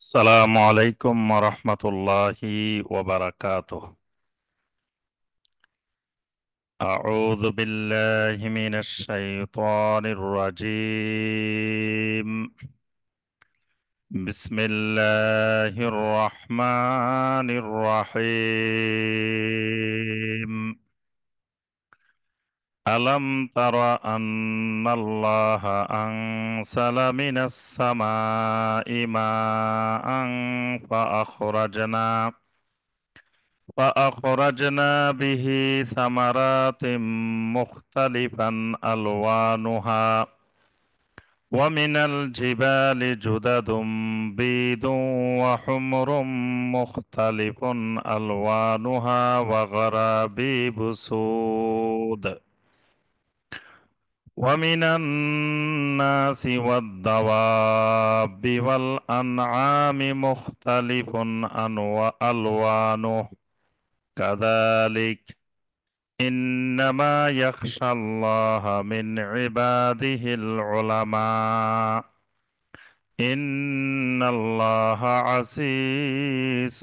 আসসালামু আলাইকুম রহমতুল্লাহি ওয়াবারাকাতুহ। আউযু বিল্লাহি মিনাশ শাইতানির রাজীম। বিসমিল্লাহির রহমানির রহিম। আলাম তারা আন্নাল্লাহা আনসালা মিনাস সামাই মাআন فأخرجنا به ثمرات مختلفا ألوانها ومن الجبال جدد بيض وحمر مختلف ألوانها وغرابيب سود ومن الناس والدواب والأنعام مختلف ألوانه كذلك إنما يخشى الله من عباده العلماء إن الله عزيز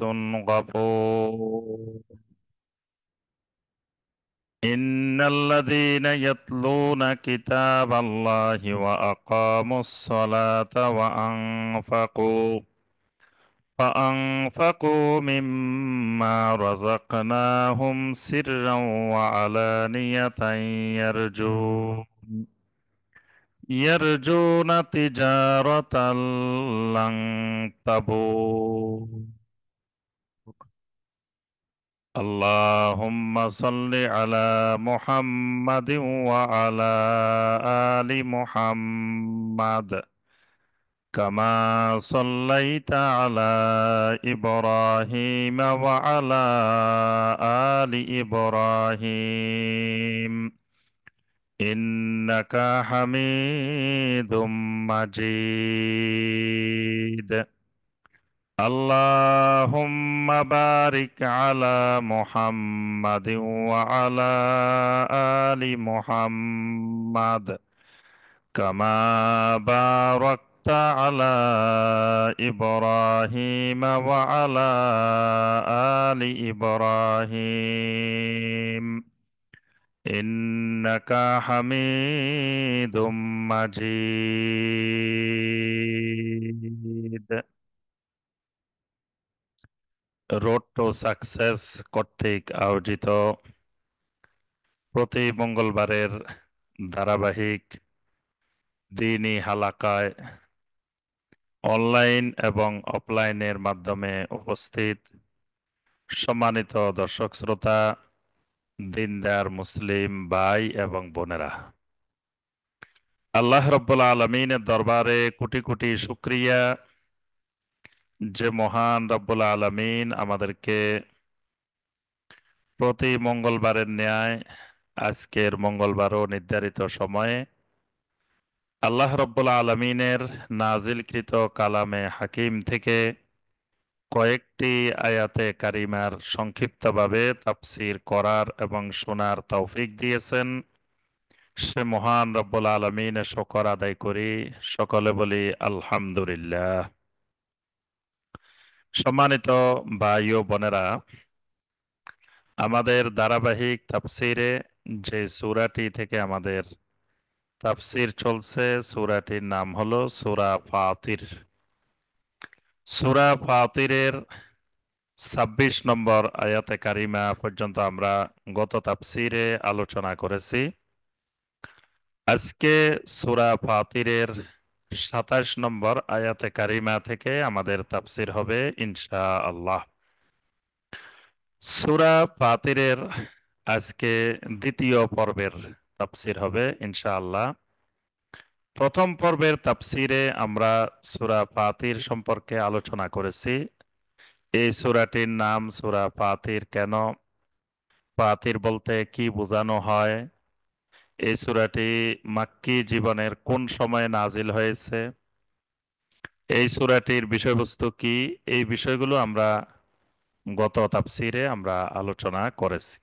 غفور إن الذين يتلون كتاب الله وأقاموا الصلاة فأنفقوا مما رزقناهم سرا وعلانية يرجون تجارة لن تبور. اللهم صل على محمد وعلى آل محمد كما صليت على إبراهيم وعلى آل إبراهيم إنك حميد مجيد. اللهم بارك على محمد وعلى آل محمد كما باركت على إبراهيم وعلى آل إبراهيم إنك حميد مجيد. রোড টু সাকসেস কর্তৃক আয়োজিত প্রতি মঙ্গলবারের ধারাবাহিক দ্বীনি হালাকায় অনলাইন এবং অফলাইনের মাধ্যমে উপস্থিত সম্মানিত দর্শক শ্রোতা, দিনদার মুসলিম ভাই এবং বোনেরা, আল্লাহ রব্বুল আলমিনের দরবারে কোটি কোটি শুকরিয়া যে মহান রব্বুল আলমিন আমাদেরকে প্রতি মঙ্গলবারের ন্যায় আজকের মঙ্গলবারও নির্ধারিত সময়ে আল্লাহ রব্বুল আলমিনের নাজিলকৃত কালামে হাকিম থেকে কয়েকটি আয়াতে কারিমার সংক্ষিপ্তভাবে তাফসির করার এবং শোনার তৌফিক দিয়েছেন। সে মহান রব্বুল আলমিনের শকর আদায় করি, সকলে বলি আলহামদুলিল্লাহ। সম্মানিত ভাই ও বোনেরা, আমাদের ধারাবাহিক তাফসিরে যে সূরাটি থেকে আমাদের তাফসির চলছে, সূরাটির নাম হলো সূরা ফাতির। সূরা ফাতিরের ২৬ নম্বর আয়াতে কারিমা পর্যন্ত আমরা গত তাফসিরে আলোচনা করেছি। আজকে সূরা ফাতিরের ২৭ নম্বর আয়াতে কারিমা থেকে আমাদের তাফসির হবে ইনশাআল্লাহ। সূরা ফাতিরের আজকে দ্বিতীয় পর্বের তাফসির হবে ইনশাআল্লাহ। প্রথম পর্বের তাফসিরে আমরা সূরা ফাতির সম্পর্কে আলোচনা করেছি। এই সূরাটির নাম সূরা ফাতির কেন, ফাতির বলতে কি বোঝানো হয়, এই সূরাটি মাক্কি জীবনের কোন সময়ে নাজিল হয়েছে, এই সূরাটির বিষয়বস্তু কি, এই বিষয়গুলো আমরা গত তাফসিরে আমরা আলোচনা করেছি।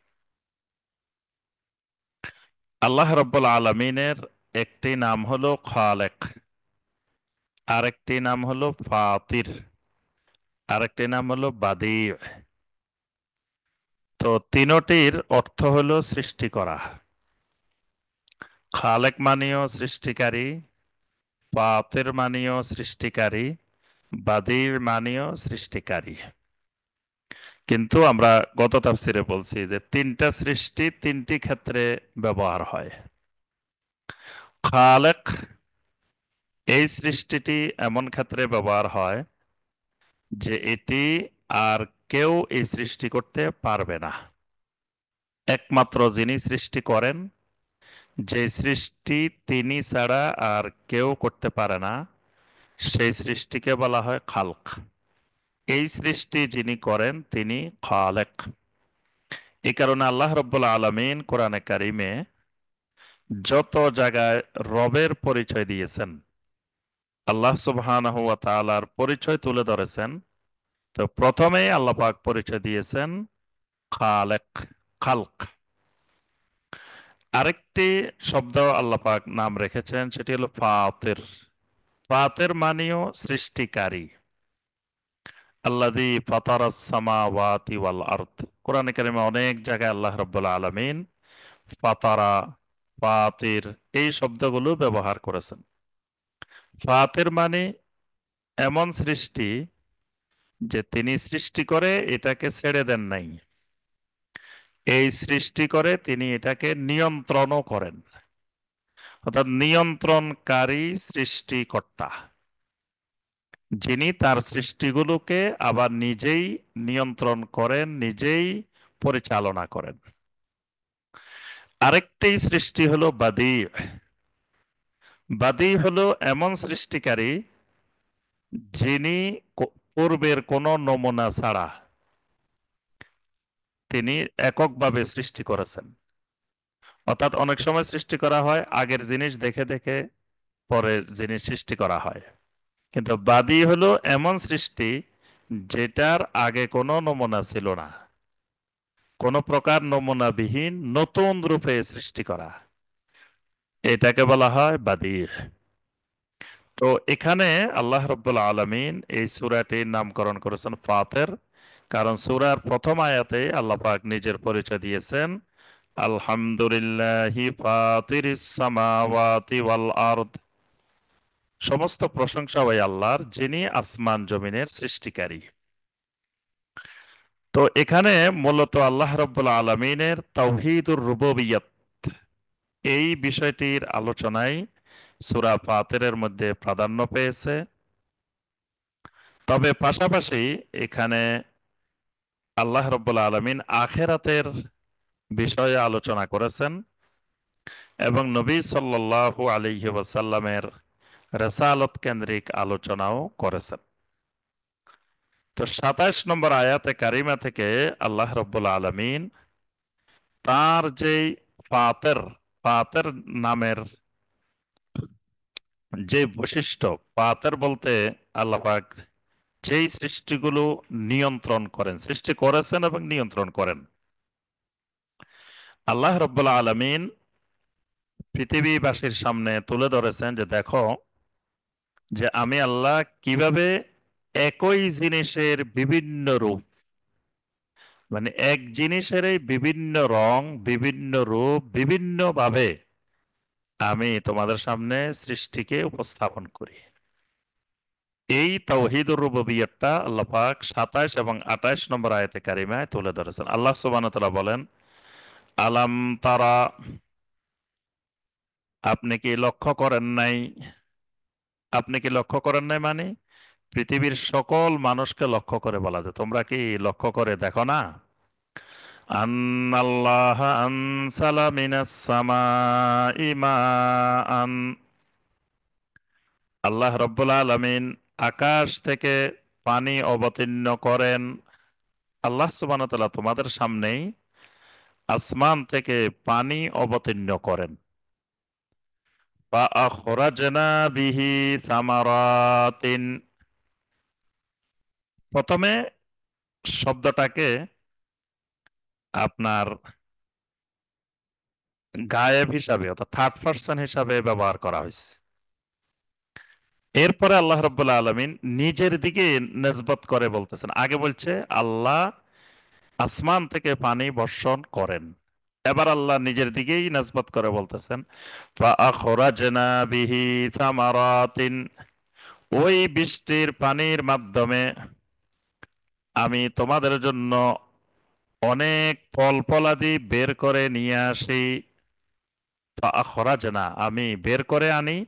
আল্লাহ রাব্বুল আলামিনের একটি নাম হলো খালেক, আরেকটি নাম হলো ফাতির। আরেকটি নাম হলো বাদী। তো তিনটির অর্থ হলো সৃষ্টি করা। খালেক মানেও সৃষ্টিকারী, ফাতির মানেও সৃষ্টিকারী, বাদীর মানেও সৃষ্টিকারী। কিন্তু আমরা গত তাফসিরে বলছি যে তিনটা সৃষ্টি তিনটি ক্ষেত্রে ব্যবহার হয়। খালেক, এই সৃষ্টিটি এমন ক্ষেত্রে ব্যবহার হয় যে এটি আর কেউ এই সৃষ্টি করতে পারবে না। একমাত্র যিনি সৃষ্টি করেন, যে সৃষ্টি তিনি ছাড়া আর কেউ করতে পারে না, সেই সৃষ্টিকে বলা হয় খালক। এই সৃষ্টি যিনি করেন তিনি খালেক। এই কারণে আল্লাহ রাব্বুল আলামিন কোরআনে কারিমে যত জায়গায় রবের পরিচয় দিয়েছেন, আল্লাহ সুবহানাহু ওয়া তাআলার পরিচয় তুলে ধরেছেন, তো প্রথমেই আল্লাহ পাক পরিচয় দিয়েছেন খালেক, খালক। আরেকটি শব্দ আল্লাহ পাক নাম রেখেছেন, সেটি হলো ফাতির। ফাতির মানেও সৃষ্টিকারী। আল্লাযী ফাতারাস সামাওয়াতি ওয়াল আরদ। কোরআনে কারিমে অনেক জায়গায় আল্লাহ রাব্বুল আলামিন ফাতারা, ফাতির এই শব্দগুলো ব্যবহার করেছেন। ফাতির মানে এমন সৃষ্টি যে তিনি সৃষ্টি করে এটাকে ছেড়ে দেন নাই, এই সৃষ্টি করে তিনি এটাকে নিয়ন্ত্রণও করেন। অর্থাৎ নিয়ন্ত্রণকারী সৃষ্টিকর্তা, যিনি তার সৃষ্টিগুলোকে আবার নিজেই নিয়ন্ত্রণ করেন, নিজেই পরিচালনা করেন। আরেকটি সৃষ্টি হলো বাদী। বাদী হলো এমন সৃষ্টিকারী যিনি পূর্বের কোনো নমুনা ছাড়া তিনি এককভাবে সৃষ্টি করেছেন। অর্থাৎ অনেক সময় সৃষ্টি করা হয় আগের জিনিস দেখে দেখে, পরের জিনিস সৃষ্টি করা হয়। কিন্তু বাদী হলো এমন সৃষ্টি যেটার আগে কোনো নমুনা ছিল না, কোনো প্রকার নমুনাবিহীন নতুন রূপে সৃষ্টি করা, এটাকে বলা হয় বাদী। তো এখানে আল্লাহ রাব্বুল আলামিন এই সূরাটির নামকরণ করেছেন ফাতির, কারণ সূরার প্রথম আয়াতে আল্লাহ পাক নিজের পরিচয় দিয়েছেন, আলহামদুলিল্লাহি ফাতিরিস সামাওয়াতি ওয়াল আরদ। সমস্ত প্রশংসা ওই আল্লাহর, যিনি আসমান জমিনের সৃষ্টিকারী। তো এখানে মূলত আল্লাহ রাব্বুল আলামিনের তাওহীদুর রুবুবিয়্যাত, এই বিষয়টির আলোচনায় সূরা ফাতিরের মধ্যে প্রাধান্য পেয়েছে। তবে পাশাপাশি এখানে আল্লাহ রাব্বুল আলামিন আখিরাতের বিষয়ে আলোচনা করেছেন এবং নবী সাল্লাল্লাহু আলাইহি ওয়াসাল্লামের রেসালত কেন্দ্রিক আলোচনাও করেছেন। তো ২৭ নম্বর আয়াতে কারিমা থেকে আল্লাহ রাব্বুল আলামিন তার যেই ফাতের, ফাতের নামের যে বৈশিষ্ট্য, ফাতের বলতে আল্লাহ পাক যেই সৃষ্টিগুলো নিয়ন্ত্রণ করেন, সৃষ্টি করেছেন এবং নিয়ন্ত্রণ করেন, আল্লাহ রাব্বুল আলামিন পৃথিবীবাসীর সামনে তুলে ধরেছেন যে দেখো, যে আমি আল্লাহ কিভাবে একই জিনিসের বিভিন্ন রূপ, মানে এক জিনিসেরই বিভিন্ন রং, বিভিন্ন রূপ, বিভিন্ন ভাবে আমি তোমাদের সামনে সৃষ্টিকে উপস্থাপন করি। এই তাওহীদুর রুবুবিয়্যাতটা আল্লাহ পাক ২৭ এবং ২৮ নম্বর আয়াতে কারিমায় তুলে ধরেছেন। আল্লাহ সুবহানাহু ওয়া তাআলা বলেন, আলাম তারা, আপনি কি লক্ষ্য করেন নাই? আপনি কি লক্ষ্য করেন নাই মানে পৃথিবীর সকল মানুষকে লক্ষ্য করে বলা যায়, তোমরা কি লক্ষ্য করে দেখো না? আন্নাল্লাহ আনসালা মিনাস সামাই মাআন, আল্লাহ রাব্বুল আলামিন আকাশ থেকে পানি অবতীর্ণ করেন। আল্লাহ সুবহানাহু ওয়া তাআলা তোমাদের সামনেই আসমান থেকে পানি অবতীর্ণ করেন। ফাআখরাজনা বিহি সামারাতিন। প্রথমে শব্দটাকে আপনার গায়েব হিসাবে অর্থাৎ থার্ড পার্সন হিসাবে ব্যবহার করা হয়েছে। এরপরে আল্লাহ রাব্বুল আলামিন নিজের দিকে নেসবত করে বলতেছেন। আগে বলছে আল্লাহ আসমান থেকে পানি বর্ষণ করেন, এবার আল্লাহ নিজের দিকেই নেসবত করে বলতেছেন ফাআখরাজনা বিহি থামারাতিন, ওই বৃষ্টির পানির মাধ্যমে আমি তোমাদের জন্য অনেক ফল ফলাদি বের করে নিয়ে আসি। ফাআখরাজনা, আমি বের করে আনি,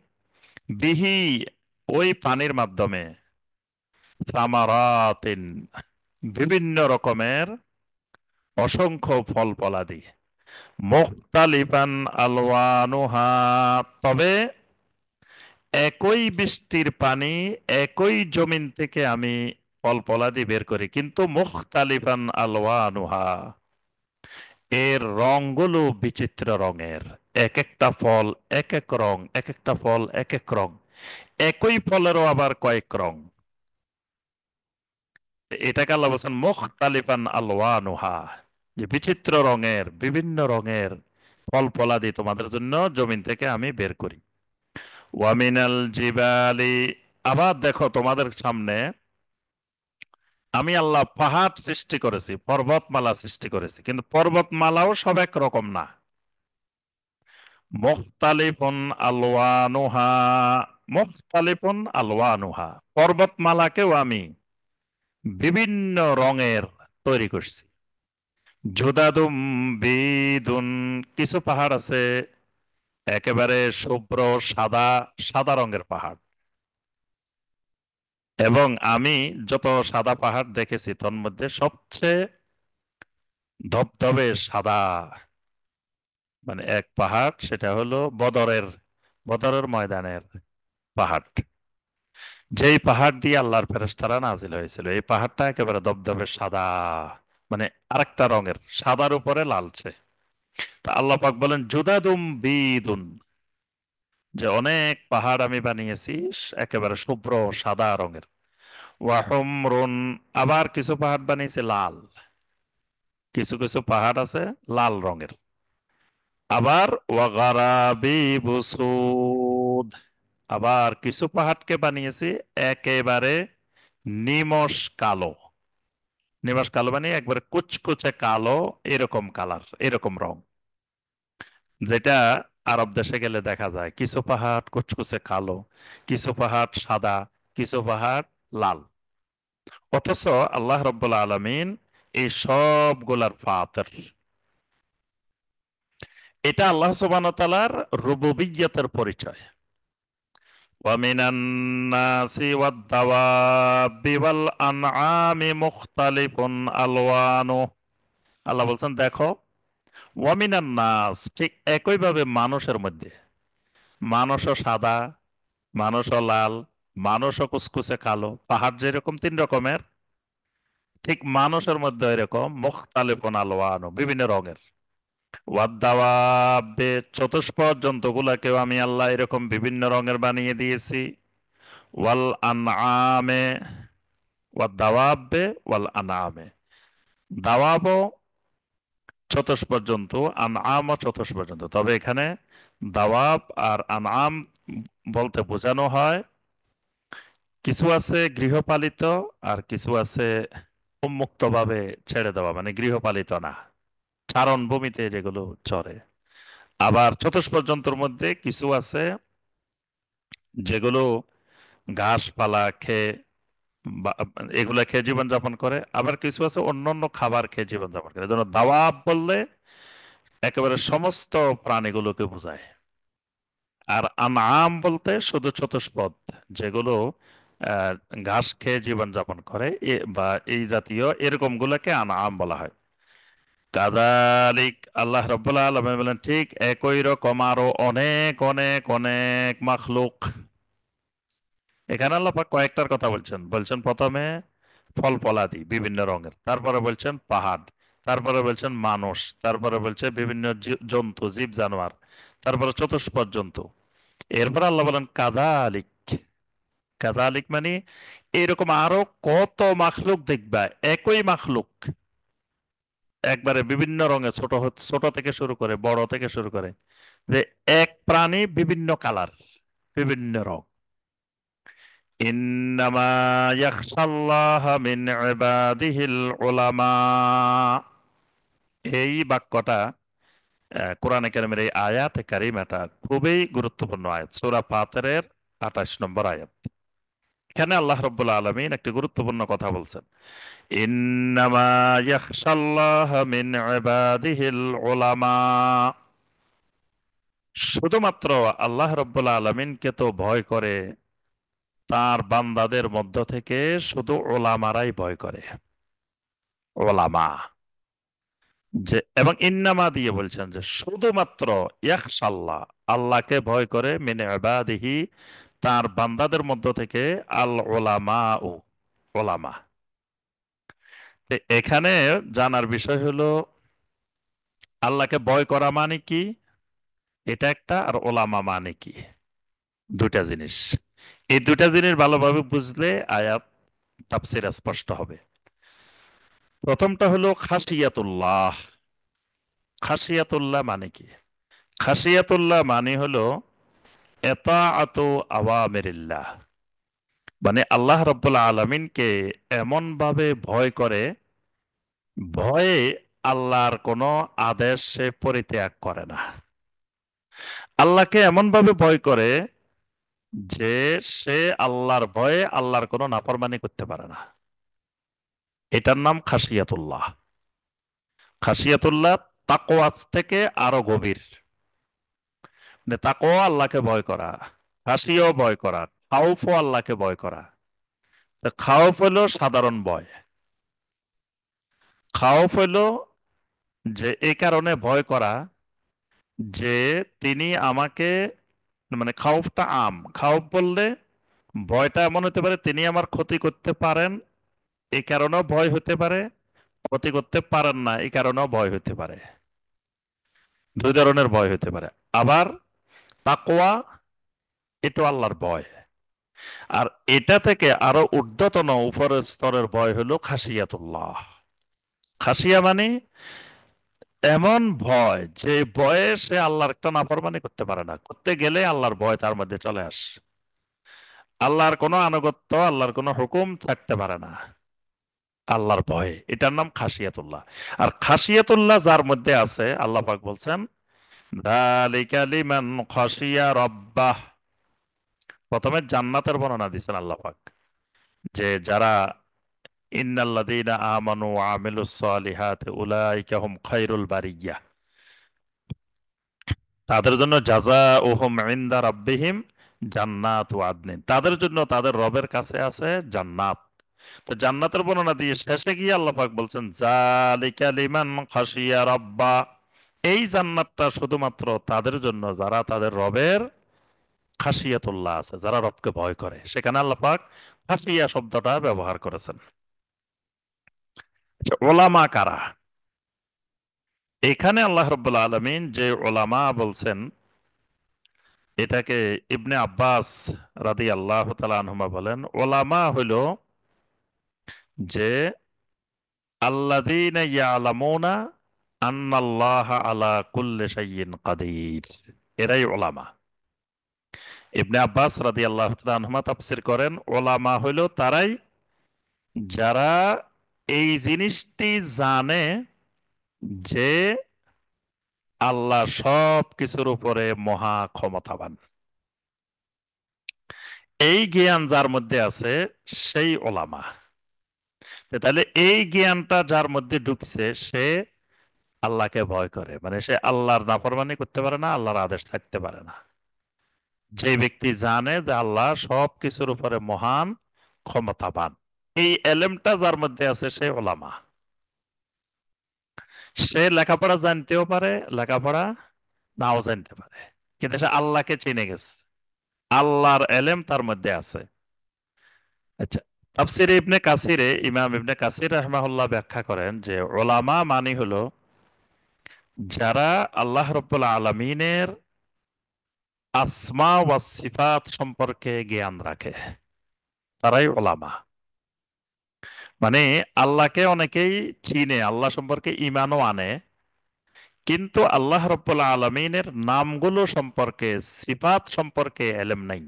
বিহি, ওই পানির মাধ্যমে, সামারাতিন, বিভিন্ন রকমের অসংখ্য ফল ফলাদি, মুখতালিফান আলওয়ানুহা, তবে একই বৃষ্টির পানি একই জমিন থেকে আমি ফল ফলাদি বের করি, কিন্তু মুখতালিফান আলওয়ানুহা, এর রংগুলো বিচিত্র রঙের। এক একটা ফল এক এক রং, এক একটা ফল এক এক রং, একই ফলেরও আবার কয়েক রং। এটাকে আল্লাহ বলছেন মুখতালিফান আলওয়ানুহা, যে বিচিত্র রঙের, বিভিন্ন রঙের ফল ফলাদি তোমাদের জন্য জমিন থেকে আমি বের করি। ওয়ামিনাল জিবালি, আবার দেখো তোমাদের সামনে আমি আল্লাহ পাহাড় সৃষ্টি করেছি, পর্বতমালা সৃষ্টি করেছি, কিন্তু পর্বতমালাও সব এক রকম না। মুখতালিফুন আলওয়ানুহা, মুখতালিফুন আলওয়ানুহা, পর্বতমালাকেও আমি বিভিন্ন রঙের তৈরি করছি। জুদাদুম বিদুন, কিছু পাহাড় আছে একেবারে শুভ্র সাদা, সাদা রঙের পাহাড়। এবং আমি যত সাদা পাহাড় দেখেছি তার মধ্যে সবচেয়ে ধবধবে সাদা, মানে এক পাহাড়, সেটা হলো বদরের, বদরের ময়দানের পাহাড়। যেই পাহাড় দিয়ে আল্লাহর ফেরেশতারা নাজিল হয়েছিল, এই পাহাড়টা একেবারে দবদবে সাদা, মানে আরেকটা রঙের, সাদার উপরে লালচে। তা আল্লাহ পাক বলেন জুদাদুম বিদুন, যে অনেক পাহাড় আমি বানিয়েছি একেবারে শুভ্র সাদা রঙের। ওয়াহুমরুন, আবার কিছু পাহাড় বানিয়েছে লাল, কিছু কিছু পাহাড় আছে লাল রঙের। আবার ওয়াগারাবিবু সুদ, আবার কিছু পাহাড়কে বানিয়েছি একেবারে নিমশ কালো। নিমশ কালো মানে একবারে কুচকুচে কালো, এরকম কালার, এরকম রং, যেটা আরব দেশে গেলে দেখা যায়। কিছু পাহাড় কুচকুচে কালো, কিছু পাহাড় সাদা, কিছু পাহাড় লাল। অথচ আল্লাহ রাব্বুল আলামিন এই সবগুলার ফাতের। এটা আল্লাহ সুবহানাহু ওয়া তাআলার রুবুবিয়্যতের পরিচয়। ومن الناس والدواب والأنعام مختلف ألوانه, আল্লাহ বলছেন দেখো, ওয়ামিনান নাস, ঠিক একইভাবে মানুষের মধ্যে, মানুষও সাদা, মানুষও লাল, মানুষও কুচকুচে কালো, পাহাড় যেরকম তিন রকমের, ঠিক মানুষের মধ্যে এরকম মুখতালিফুন আলওয়ানু, বিভিন্ন রঙের। ওয়াদ্দাওয়াবে, চতুষ্পদ জন্তুগুলাকেও আমি আল্লাহ এরকম বিভিন্ন রঙের বানিয়ে দিয়েছি। ওয়াল আনআমে, ওয়াদ্দাওয়াবে ওয়াল আনআমে, দাওয়াবও চতুষ্পদ জন্তু, আনআমও চতুষ্পদ জন্তু। তবে এখানে দাওয়াব আর আনআম বলতে বোঝানো হয় কিছু আছে গৃহপালিত, আর কিছু আছে উন্মুক্ত ভাবে ছেড়ে দেওয়া, মানে গৃহপালিত না, চারণ ভূমিতে যেগুলো চরে। আবার চতুষ্পদ জন্তুর মধ্যে কিছু আছে যেগুলো ঘাসপালা খেয়ে বা- এগুলা খেয়ে জীবনযাপন করে, আবার কিছু আছে অন্য অন্য খাবার খেয়ে জীবনযাপন করে। যেন দাওয়াব বললে একেবারে সমস্ত প্রাণীগুলোকে বোঝায়। আর আনআম বলতে শুধু চতুষ্পদ, যেগুলো আহ, ঘাস খেয়ে জীবনযাপন করে, বা এই জাতীয় এরকম গুলোকে আনআম বলা হয়। কাযালিক, আল্লাহ রাব্বুল আলামিন বলেন ঠিক একই রকম আরো অনেক অনেক অনেক মাখলুক। এখানে আল্লাহ পাক কয়েকটার কথা বলছেন। বলছেন প্রথমে ফল ফলাদি বিভিন্ন রঙের, তারপরে বলছেন পাহাড়, তারপরে বলছেন মানুষ, তারপরে বলছে বিভিন্ন জন্তু, জীব জানোয়ার, তারপরে চতুষ্পদ জন্তু। এরপর আল্লাহ বলেন কাদালিক। কাদালিক মানে এরকম আরো কত মাখলুক দেখবা, একই মাখলুক একবারে বিভিন্ন রঙে, ছোট থেকে শুরু করে বড় থেকে শুরু করে, যে এক প্রাণী বিভিন্ন কালার, বিভিন্ন রং। ইন্নামা ইয়াখশাল্লাহা মিন ইবাদিহিল উলামা। এই বাক্যটা কোরআনে কারিমের এই আয়াতে কারিমাটা খুবই গুরুত্বপূর্ণ আয়াত, সূরা ফাতিরের 28 নম্বর আয়াত। এখানে আল্লাহ রাব্বুল আলামিন একটি গুরুত্বপূর্ণ কথা বলছেন, ইন্নামা ইয়াখশাল্লাহা মিন ইবাদিহিল উলামা। শুধুমাত্র আল্লাহ রাব্বুল আলামিনকে তো ভয় করে তার বান্দাদের মধ্য থেকে শুধু ওলামারাই ভয় করে। ওলামা, যে এবং ইন্নামা দিয়ে বলছেন যে শুধুমাত্র ইয়াখশাল্লাহ, আল্লাহকে ভয় করে, মিন ইবাদিহি, তার বান্দাদের মধ্য থেকে, আল ওলামা ও, ওলামা। এখানে জানার বিষয় হলো আল্লাহকে ভয় করা মানে কি, এটা একটা, আর ওলামা মানে কি, দুইটা জিনিস। এই দুইটা জিনিস ভালোভাবে বুঝলে আয়াত তাফসীর স্পষ্ট হবে। প্রথমটা হলো খাশিয়াতুল্লাহ। খাশিয়াতুল্লাহ মানে কি? খাশিয়াতুল্লাহ মানে হলো এতাআতু আওয়ামিরিল্লাহ, মানে আল্লাহ রাব্বুল আলামিনকে এমন ভাবে ভয় করে, ভয়ে আল্লাহর কোনো আদেশ সে পরিত্যাগ করে না। আল্লাহকে এমন ভাবে ভয় করে যে সে আল্লাহর ভয়ে আল্লাহর কোনো নাফরমানি করতে পারে না। এটার নাম খাশিয়াতুল্লাহ। খাশিয়াতুল্লাহ তাকওয়া থেকে আরো গভীর। মানে তাকওয়া আল্লাহকে ভয় করা, খাশিয়াও ভয় করা, খাউফও আল্লাহকে ভয় করা। তো খাউফ হলো সাধারণ ভয়। খাউফ হলো যে এই কারণে ভয় করা যে তিনি আমাকে, মানে খাউফটা খাউফ বললে ভয়টা এমন হতে পারে তিনি আমার ক্ষতি করতে পারেন, এই কারণেও ভয় হতে পারে, ক্ষতি করতে পারেন না এই কারণেও ভয় হতে পারে। দুই ধরনের ভয় হতে পারে। আবার তাকওয়া, এটা আল্লাহর ভয়। আর এটা থেকে আরো ঊর্ধ্বতন উপরের স্তরের ভয় হলো খাশিয়াতুল্লাহ। খাশিয়া মানে এমন ভয় যে ভয়ে সে আল্লাহর একটা নাফরমানি করতে পারে না, করতে গেলে আল্লাহর ভয় তার মধ্যে চলে আসে, আল্লাহর কোনো আনুগত্য, আল্লাহর কোনো হুকুম থাকতে পারে না, আল্লাহর ভয়ে। এটার নাম খাশিয়াতুল্লাহ। আর খাশিয়াতুল্লাহ যার মধ্যে আছে, আল্লাহ পাক বলছেন যালিকা লিমান খাশিয়া রাব্বাহ। প্রথমে জান্নাতের বর্ণনা দিচ্ছেন আল্লাহ পাক, যে যারা ইন্নাল্লাযীনা আমানু ওয়া আমিলুস সালিহাতি উলাইকা হুম খায়রুল বারিয়াহ, তাদের জন্য জাযাউহুম ইনদা রাব্বিহিম জান্নাতু আদনিন, তাদের জন্য তাদের রবের কাছে আছে জান্নাত। তো জান্নাতের বর্ণনা দিয়ে শেষে গিয়ে আল্লাহ পাক বলছেন যালিকা লিমান খাশিয়া রাব্বা, এই জান্নাতটা শুধুমাত্র তাদের জন্য যারা তাদের রবের খাশিয়াতুল্লাহ আছে, যারা রবকে ভয় করে। সেখানে আল্লাহ পাক খাশিয়া শব্দটা ব্যবহার করেছেন। আচ্ছা, ওলামা কারা? এখানে আল্লাহ রাব্বুল আলামিন যে ওলামা বলছেন, এটাকে ইবনে আব্বাস রাদিয়াল্লাহু তাআলা আনহুমা বলেন, ওলামা হইল যে আল্লাযীনা ইয়ালামুনা আন্নাল্লাহা আলা কুল্লি শাইইন কাদির, এরাই ওলামা। ইবনে আব্বাস রাদিয়াল্লাহু তাআলা আনহুমা তাফসীর করেন, ওলামা হইল তারাই যারা এই জিনিসটি জানে যে আল্লাহ সব কিছুর উপরে মহা ক্ষমতাবান। এই জ্ঞান যার মধ্যে আছে সেই ওলামা। তাহলে এই জ্ঞানটা যার মধ্যে ঢুকছে সে আল্লাহকে ভয় করে, মানে সে আল্লাহর নাফরমানি করতে পারে না, আল্লাহর আদেশ থাকতে পারে না। যে ব্যক্তি জানে যে আল্লাহ সব কিছুর উপরে মহান ক্ষমতাবান, এই এলেমটা যার মধ্যে আছে সে ওলামা। সে লেখাপড়া জানতেও পারে, লেখাপড়া নাও জানতে পারে, কিন্তু সে আল্লাহকে চিনে গেছে, আল্লাহর এলেম তার মধ্যে আছে। আচ্ছা, তাফসিরে ইবনে কাসিরে ইমাম ইবনে কাসির রাহমাহুল্লাহ ব্যাখ্যা করেন যে ওলামা মানে হলো যারা আল্লাহ রাব্বুল আলামিনের আসমা ওয়াস সিফাত সম্পর্কে জ্ঞান রাখে, তারাই ওলামা। মানে আল্লাহকে অনেকেই চিনে, আল্লাহ সম্পর্কে ঈমানও আনে, কিন্তু আল্লাহ রাব্বুল আলামিনের নামগুলো সম্পর্কে, সিফাত সম্পর্কে এলেম নাই।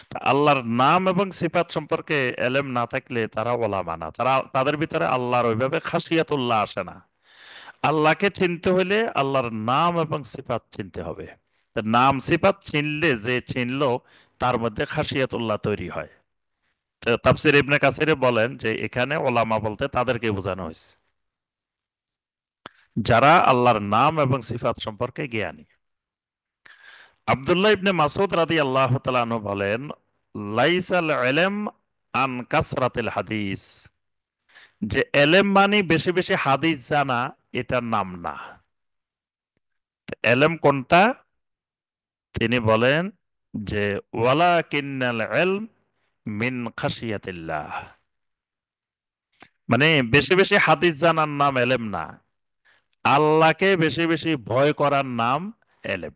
তা আল্লাহর নাম এবং সিফাত সম্পর্কে এলেম না থাকলে তারা ওলামা না, তারা তাদের ভিতরে আল্লাহর ওইভাবে খাসিয়াতুল্লাহ আসে না। আল্লাহকে চিনতে হলে আল্লাহর নাম এবং সিফাত চিনতে হবে। তা নাম সিফাত চিনলে যে চিনলো তার মধ্যে খাসিয়াতুল্লাহ তৈরি হয়। তো তাফসীর ইবনে কাসিরে বলেন যে এখানে ওলামা বলতে তাদেরকে বোঝানো হয়েছে যারা আল্লাহর নাম এবং সিফাত সম্পর্কে জ্ঞানী। আব্দুল্লাহ ইবনে মাসুদ রাদিয়াল্লাহু তাআলা আনহু বলেন, লাইসাল ইলম আন কাসরাতিল হাদিস, যে এলেম মানে বেশি বেশি হাদিস জানা, এটার নাম না। এলেম কোনটা? তিনি বলেন যে ওয়ালাকিন্নাল ইলম মিন খাশিয়াতিল্লাহ, মানে বেশি বেশি হাদিস জানার নাম এলেম না, আল্লাহকে বেশি বেশি ভয় করার নাম এলেম।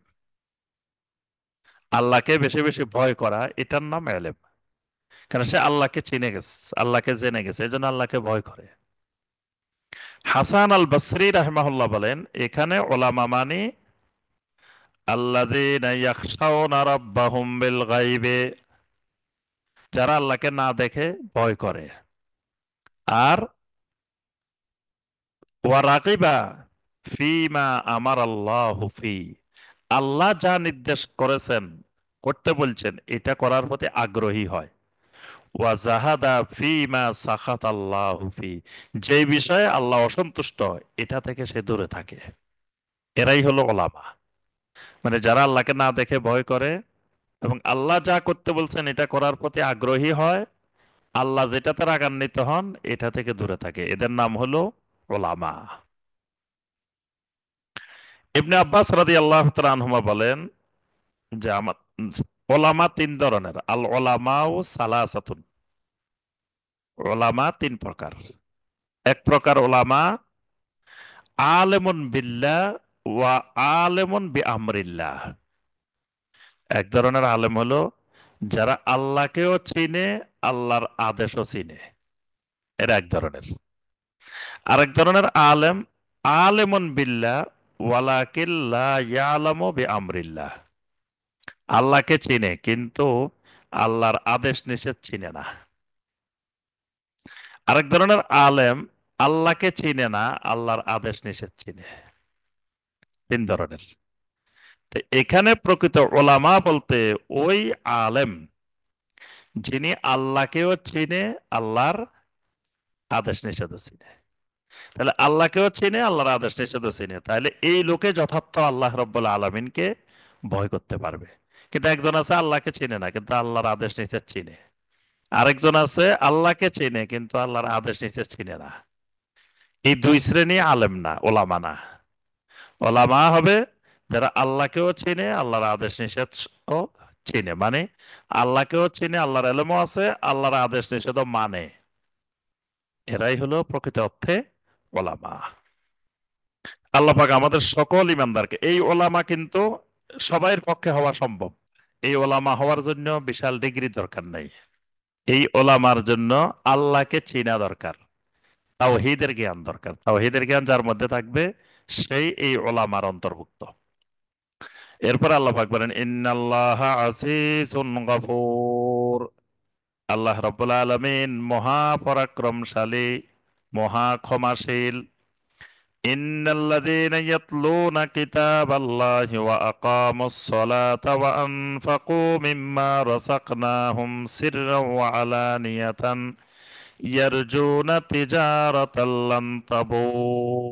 আল্লাহকে বেশি বেশি ভয় করা, এটার নাম এলেম। কারণ সে আল্লাহকে চিনে গেছে, আল্লাহকে জেনে গেছে, এই জন্য আল্লাহকে ভয় করে। হাসান আল বসরি রাহিমাহুল্লাহ বলেন, এখানে ওলামা মানে আল্লাযীনা ইয়াখশাউনা রাব্বাহুম বিল গায়বে, যারা আল্লাহকে না দেখে ভয় করে। আর ওয়া রাগিবা ফিমা আমার আল্লাহু ফি, আল্লাহ যা নির্দেশ করেছেন, করতে বলছেন, এটা করার প্রতি আগ্রহী হয়। ওয়া জাহাদা ফিমা সাখাত আল্লাহু ফি, যে বিষয়ে আল্লাহ অসন্তুষ্ট এটা থেকে সে দূরে থাকে। এরাই হলো ওলামা। মানে যারা আল্লাহকে না দেখে ভয় করে এবং আল্লাহ যা করতে বলছেন এটা করার প্রতি আগ্রহী হয়, আল্লাহ যেটাতে রাগান্বিত হন এটা থেকে দূরে থাকে, এদের নাম হলো ওলামা। ইবনে আব্বাস রাদিয়াল্লাহু তাআলা আনহুমা বলেন যে আমার ওলামা তিন ধরনের, আল ওলামা ও সালাসাতুন, ওলামা তিন প্রকার। এক প্রকার ওলামা আলেমুন বিল্লাহ ওয়া আলেমুন বি আমরিল্লাহ, এক ধরনের আলেম হলো যারা আল্লাহকেও চিনে, আল্লাহর আদেশও চিনে, এরা এক ধরনের। আরেক ধরনের আলেম আলেমুন বিল্লাহ ওয়ালাকিন লা ইয়ালামু বি আমরিল্লাহ, আল্লাহকে চিনে কিন্তু আল্লাহর আদেশ নিষেধ চিনে না। আরেক ধরনের আলেম আল্লাহকে চিনে না, আল্লাহর আদেশ নিষেধ চিনে। তিন ধরনের। তো এখানে প্রকৃত ওলামা বলতে ওই আলেম যিনি আল্লাহকেও চিনে, আল্লাহর আদেশ নিষেধও চিনে। তাহলে আল্লাহকেও চিনে, আল্লাহর আদেশ নিষেধও চিনে, তাহলে এই লোকে যথার্থ আল্লাহ রব্বুল আলমিনকে ভয় করতে পারবে। কিন্তু একজন আছে আল্লাহকে চিনে না কিন্তু আল্লাহর আদেশ নিষেধ চিনে। আরেকজন আছে আল্লাহকে চিনে কিন্তু আল্লাহর আদেশ নিষেধ চিনে না। এই দুই শ্রেণী আলেম না, ওলামা না। ওলামা হবে যারা আল্লাহকেও চিনে, আল্লাহর আদেশ নিষেধ ও চিনে, মানে আল্লাহকেও চিনে, আল্লাহর এলেমও আছে, আল্লাহর আদেশ নিষেধও মানে। এরাই হলো প্রকৃত অর্থে ওলামা। আল্লাহ পাক আমাদের সকল ইমানদারকে, এই ওলামা কিন্তু সবাইয়ের পক্ষে হওয়া সম্ভব। এই ওলামা হওয়ার জন্য বিশাল ডিগ্রি দরকার নাই। এই ওলামার জন্য আল্লাহকে চিনা দরকার, তাওহীদের জ্ঞান দরকার। তাওহীদের জ্ঞান যার মধ্যে থাকবে সেই এই ওলামার অন্তর্ভুক্ত। এরপর আল্লাহ পাক বলেন, ইন্নাল্লাহা আজিজুন গফুর, আল্লাহ রাব্বুল আলামিন মহা পরাক্রমশালী, মহা ক্ষমাশীল। ইন্নাল্লাযীনা ইয়াতলুনা কিতাবাল্লাহি ওয়া আকামুস সালাতা ওয়া আনফাকু মিম্মা রাযাকনাহুম সিররাও ওয়া আলানিয়াতান ইয়ারজুনা তিজারাতাল লান তাবুর।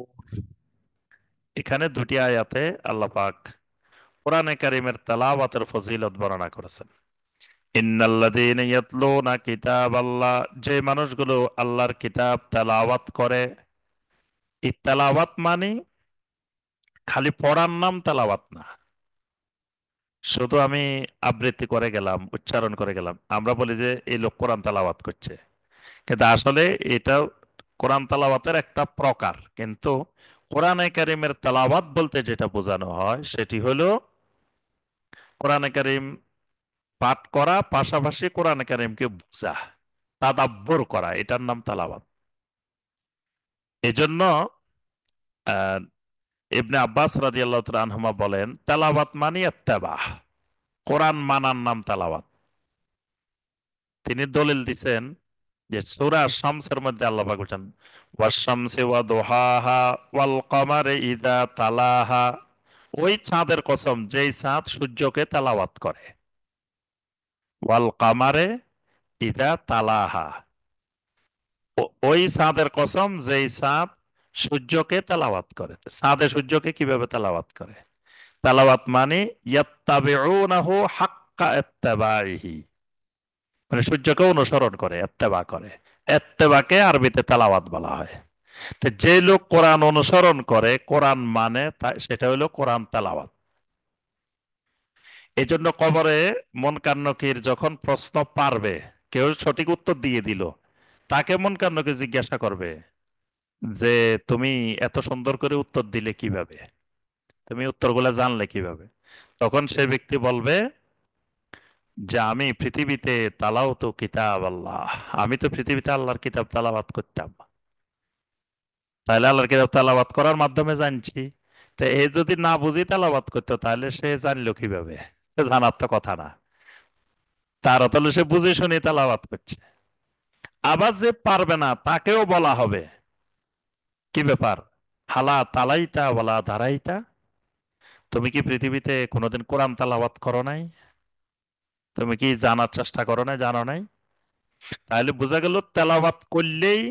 এখানে দুটি আয়াতে আল্লাহ পাক কোরআনে কারিমের তেলাওয়াতের ফজিলত বর্ণনা করেছেন। ইন্নাল্লাযীনা ইয়াতলুনা কিতাবাল্লাহ, যে মানুষগুলো আল্লাহর কিতাব তেলাওয়াত করে। এই তেলাওয়াত মানে খালি পড়ার নাম তেলাওয়াত না, শুধু আমি আবৃত্তি করে গেলাম, উচ্চারণ করে গেলাম, আমরা বলি যে এই লোক কোরআন তেলাওয়াত করছে, কিন্তু আসলে এটা কোরআন তেলাওয়াতের একটা প্রকার। কিন্তু কোরআনে কারিমের তেলাওয়াত বলতে যেটা বোঝানো হয় সেটি হলো কোরআনে কারিম পাঠ করা, পাশাপাশি কোরআনে কারিমকে বোঝা, তাদাব্বুর করা, এটার নাম তেলাওয়াত। এজন্য আহ, ইবনে আব্বাস রাদিয়াল্লাহু তাআলা আনহুমা বলেন, তেলাওয়াত মানে ইত্তেবা, কোরআন মানার নাম তেলাওয়াত। তিনি দলিল দিছেন যে সূরা শামসের মধ্যে আল্লাহ পাক বলেছেন ওয়াশ-শামসি ওয়া দুহাহা ওয়াল কমারি ইযা তালাহা, ওই চাঁদের কসম যেই চাঁদ সূর্যকে তেলাওয়াত করে, ওয়াল কামারে ইদা তালাহা, ওই চাঁদের কসম যেই চাঁদ সূর্যকে তেলাওয়াত করে। তো চাঁদে সূর্যকে কিভাবে তেলাওয়াত করে? তেলাওয়াত মানে ইয়াত্তাবিউনাহু হাক্কা ইত্তিবাইহি, মানে সূর্যকে অনুসরণ করে, ইত্তেবা করে। ইত্তেবাকে আরবিতে তেলাওয়াত বলা হয়। তো যে লোক কোরআন অনুসরণ করে, কোরআন মানে সেটা হলো কোরআন তেলাওয়াত। এই জন্য কবরে মুনকার নকির যখন প্রশ্ন পারবে, কেউ সঠিক উত্তর দিয়ে দিল, তাকে মুনকার নকির জিজ্ঞাসা করবে যে তুমি এত সুন্দর করে উত্তর দিলে কিভাবে, তুমি উত্তরগুলো জানলে কিভাবে? তখন সে ব্যক্তি বলবে যে আমি পৃথিবীতে তালাওতু কিতাব আল্লাহ, আমি তো পৃথিবীতে আল্লাহর কিতাব তালাওয়াত করতাম, তাহলে আল্লাহর কিতাব তালাওয়াত করার মাধ্যমে জানছি। তো এ যদি না বুঝি তেলাওয়াত করতো, তাহলে সে জানলো কিভাবে? সে জানার তো কথা না, তার তাহলে সে বুঝে শুনে তেলাওয়াত করছে। আবার যে পারবে না তাকেও বলা হবে কি ব্যাপার, হালা তালাইতা ওয়ালা দারাইতা, তুমি কি পৃথিবীতে কোনোদিন কোরআন তেলাওয়াত করো নাই? তুমি কি জানার চেষ্টা করো নাই, জানো নাই? তাহলে বোঝা গেল তেলাওয়াত করলেই